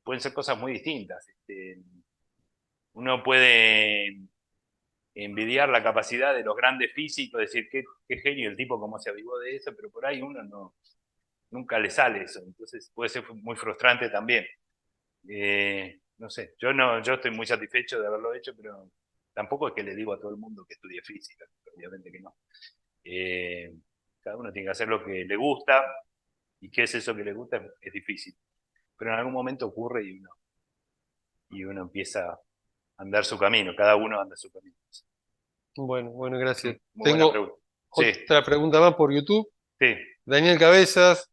Pueden ser cosas muy distintas. Uno puede envidiar la capacidad de los grandes físicos, decir qué genio el tipo, cómo se avivó de eso, pero por ahí uno nunca le sale eso, entonces puede ser muy frustrante también. No sé, yo estoy muy satisfecho de haberlo hecho, pero tampoco es que le digo a todo el mundo que estudie física, obviamente que no. Cada uno tiene que hacer lo que le gusta, y qué es eso que le gusta es difícil, pero en algún momento ocurre y uno empieza a andar su camino, cada uno anda su camino. Bueno, gracias. Muy buena Tengo pregunta. Sí, otra pregunta más por YouTube. sí. Daniel Cabezas,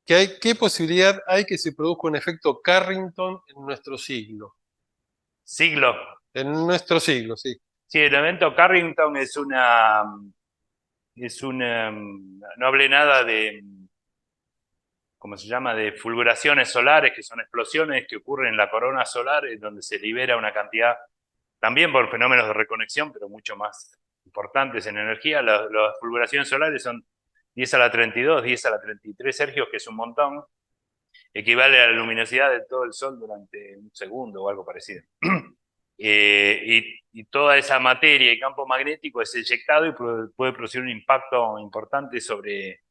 ¿qué posibilidad hay que se produzca un efecto Carrington en nuestro siglo? Siglo. En nuestro siglo, sí. Sí, el evento Carrington no hablé nada de, ¿cómo se llama?, de fulguraciones solares, que son explosiones que ocurren en la corona solar, donde se libera una cantidad, también por fenómenos de reconexión, pero mucho más importantes en energía. Las fulguraciones solares son 10 a la 32, 10 a la 33 ergios, que es un montón, equivale a la luminosidad de todo el Sol durante un segundo o algo parecido. Y toda esa materia y campo magnético es eyectado y puede producir un impacto importante sobre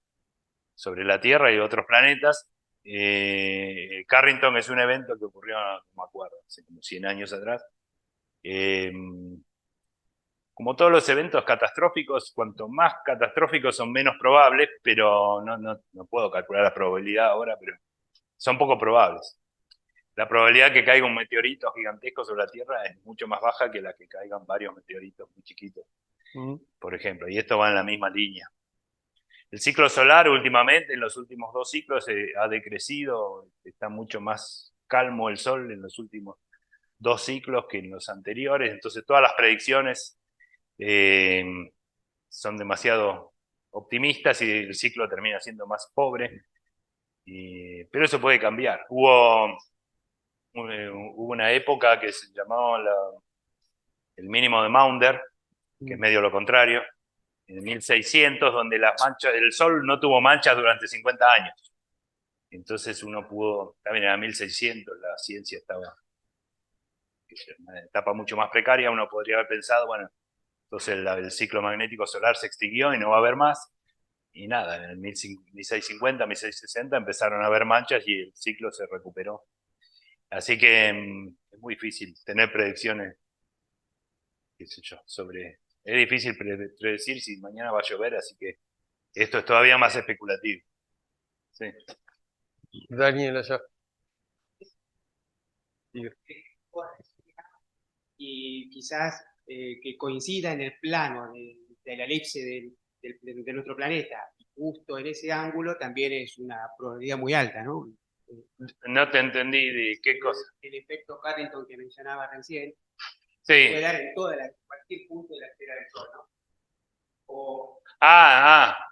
la Tierra y otros planetas. Carrington es un evento que ocurrió, no me acuerdo, hace como 100 años atrás. Como todos los eventos catastróficos, cuanto más catastróficos son menos probables, pero no puedo calcular la probabilidad ahora, pero son poco probables. La probabilidad que caiga un meteorito gigantesco sobre la Tierra es mucho más baja que la que caigan varios meteoritos muy chiquitos, por ejemplo, y esto va en la misma línea. El ciclo solar últimamente, en los últimos 2 ciclos, ha decrecido, está mucho más calmo el Sol en los últimos 2 ciclos que en los anteriores, entonces todas las predicciones son demasiado optimistas y el ciclo termina siendo más pobre, pero eso puede cambiar. Hubo una época que se llamaba el mínimo de Maunder, que es medio lo contrario, en 1600, donde el Sol no tuvo manchas durante 50 años. Entonces uno pudo, también era 1600, la ciencia estaba en una etapa mucho más precaria, uno podría haber pensado, bueno, entonces el ciclo magnético solar se extinguió y no va a haber más. Y nada, en el 1650, 1660 empezaron a haber manchas y el ciclo se recuperó. Así que es muy difícil tener predicciones, qué sé yo, es difícil predecir si mañana va a llover, así que esto es todavía más especulativo. Sí. Daniel, allá. Y quizás que coincida en el plano de la elipse de nuestro planeta, justo en ese ángulo, también es una probabilidad muy alta, ¿no? No te entendí de qué cosa. El efecto Carrington que mencionaba recién, Sí. puede dar en cualquier punto de la esfera del Sol, ¿no?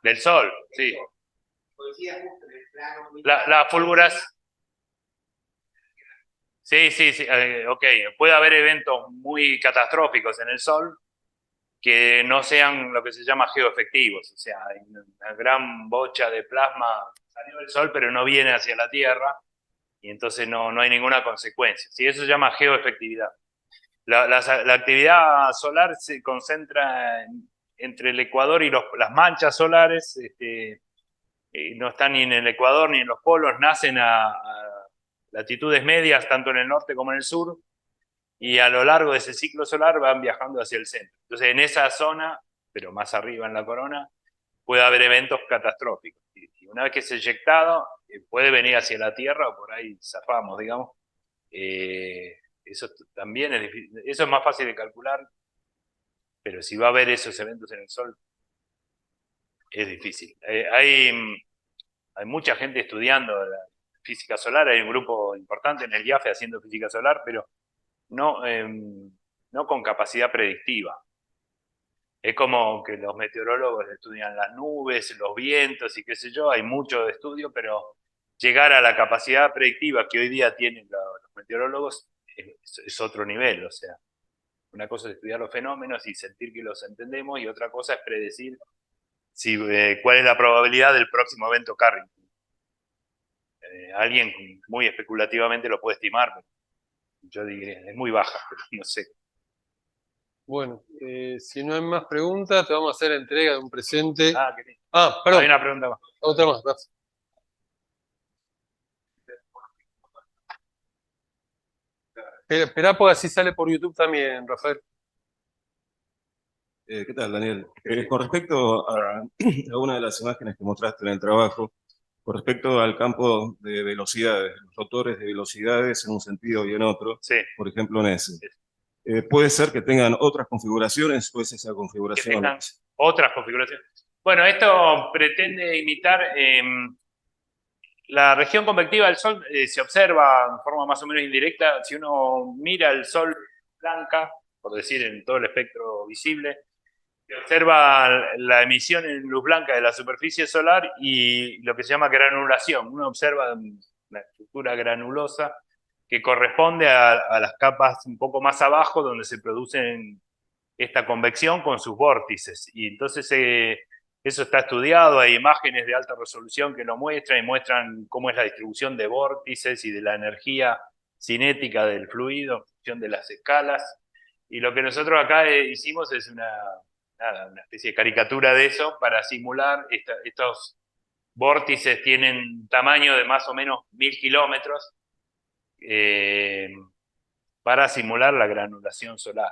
Del Sol, sí. Coincida justo en el plano. La fulguración. Sí, ok. Puede haber eventos muy catastróficos en el Sol que no sean lo que se llama geoefectivos, o sea, hay una gran bocha de plasma salió del Sol pero no viene hacia la Tierra y entonces no hay ninguna consecuencia. Sí, eso se llama geoefectividad. La actividad solar se concentra entre el ecuador y las manchas solares, no están ni en el ecuador ni en los polos, nacen a latitudes medias, tanto en el norte como en el sur, y a lo largo de ese ciclo solar van viajando hacia el centro. Entonces, en esa zona, pero más arriba en la corona, puede haber eventos catastróficos. Y una vez que es eyectado, puede venir hacia la Tierra o por ahí zafamos, digamos. Eso también es difícil. Eso es más fácil de calcular, pero si va a haber esos eventos en el Sol, es difícil. Hay mucha gente estudiando la física solar, hay un grupo importante en el IAFE haciendo física solar, pero no con capacidad predictiva. Es como que los meteorólogos estudian las nubes, los vientos y qué sé yo, hay mucho de estudio, pero llegar a la capacidad predictiva que hoy día tienen los meteorólogos es otro nivel. O sea, una cosa es estudiar los fenómenos y sentir que los entendemos, y otra cosa es predecir cuál es la probabilidad del próximo evento Carrington. Alguien muy especulativamente lo puede estimar, pero yo diría, es muy baja, pero no sé. Bueno, si no hay más preguntas, te vamos a hacer entrega de un presente. Perdón. Hay una pregunta más. Otra más, gracias. Esperá, porque así sale por YouTube también, Rafael. ¿Qué tal, Daniel? Con respecto a una de las imágenes que mostraste en el trabajo, con respecto al campo de velocidades, los rotores de velocidades en un sentido y en otro, sí. Por ejemplo en ese. ¿Puede ser que tengan otras configuraciones o es esa configuración? Que tengan otras configuraciones. Bueno, esto pretende imitar la región convectiva del Sol. Se observa en forma más o menos indirecta. Si uno mira el Sol blanca, por decir en todo el espectro visible, se observa la emisión en luz blanca de la superficie solar y lo que se llama granulación. Uno observa una estructura granulosa que corresponde a las capas un poco más abajo, donde se producen esta convección con sus vórtices. Y entonces eso está estudiado, hay imágenes de alta resolución que lo muestran y muestran cómo es la distribución de vórtices y de la energía cinética del fluido en función de las escalas. Y lo que nosotros acá hicimos es una especie de caricatura de eso para simular estos vórtices. Tienen tamaño de más o menos 1000 kilómetros para simular la granulación solar.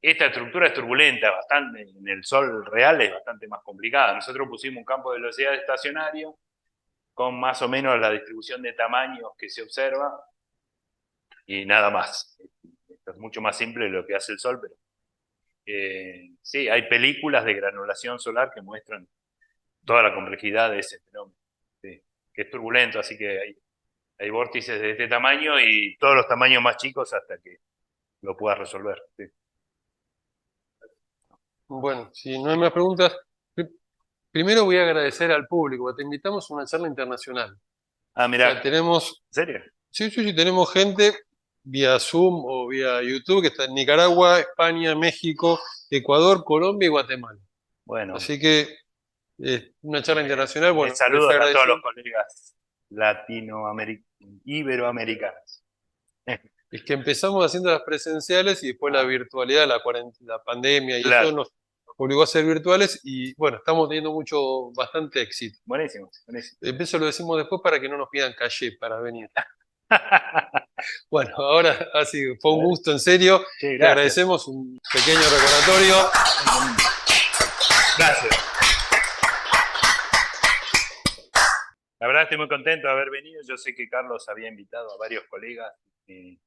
Esta estructura es turbulenta, bastante, en el Sol real es bastante más complicada. Nosotros pusimos un campo de velocidad estacionario con más o menos la distribución de tamaños que se observa y nada más. Esto es mucho más simple de lo que hace el Sol, pero Sí, hay películas de granulación solar que muestran toda la complejidad de ese fenómeno, sí, que es turbulento, así que hay vórtices de este tamaño y todos los tamaños más chicos hasta que lo puedas resolver. Sí. Bueno, si no hay más preguntas, primero voy a agradecer al público, porque te invitamos a una charla internacional. Ah, O mirá, sea, tenemos, ¿en serio? sí, tenemos gente vía Zoom o vía YouTube que está en Nicaragua, España, México, Ecuador, Colombia y Guatemala. Bueno, Así que una charla internacional, bueno, les saludos a todos los agradecemos. colegas iberoamericanos. Es que empezamos haciendo las presenciales y después la virtualidad, la pandemia y Claro. eso nos obligó a ser virtuales y bueno, estamos teniendo bastante éxito. Buenísimo, buenísimo. Eso lo decimos después para que no nos pidan caché para venir. Bueno, ahora así fue un gusto, en serio. Sí, Te gracias. agradecemos un pequeño recordatorio. Gracias. La verdad estoy muy contento de haber venido. Yo sé que Carlos había invitado a varios colegas y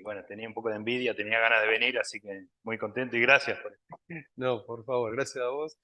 bueno, tenía un poco de envidia, tenía ganas de venir, así que muy contento y gracias por esto. No, por favor, gracias a vos.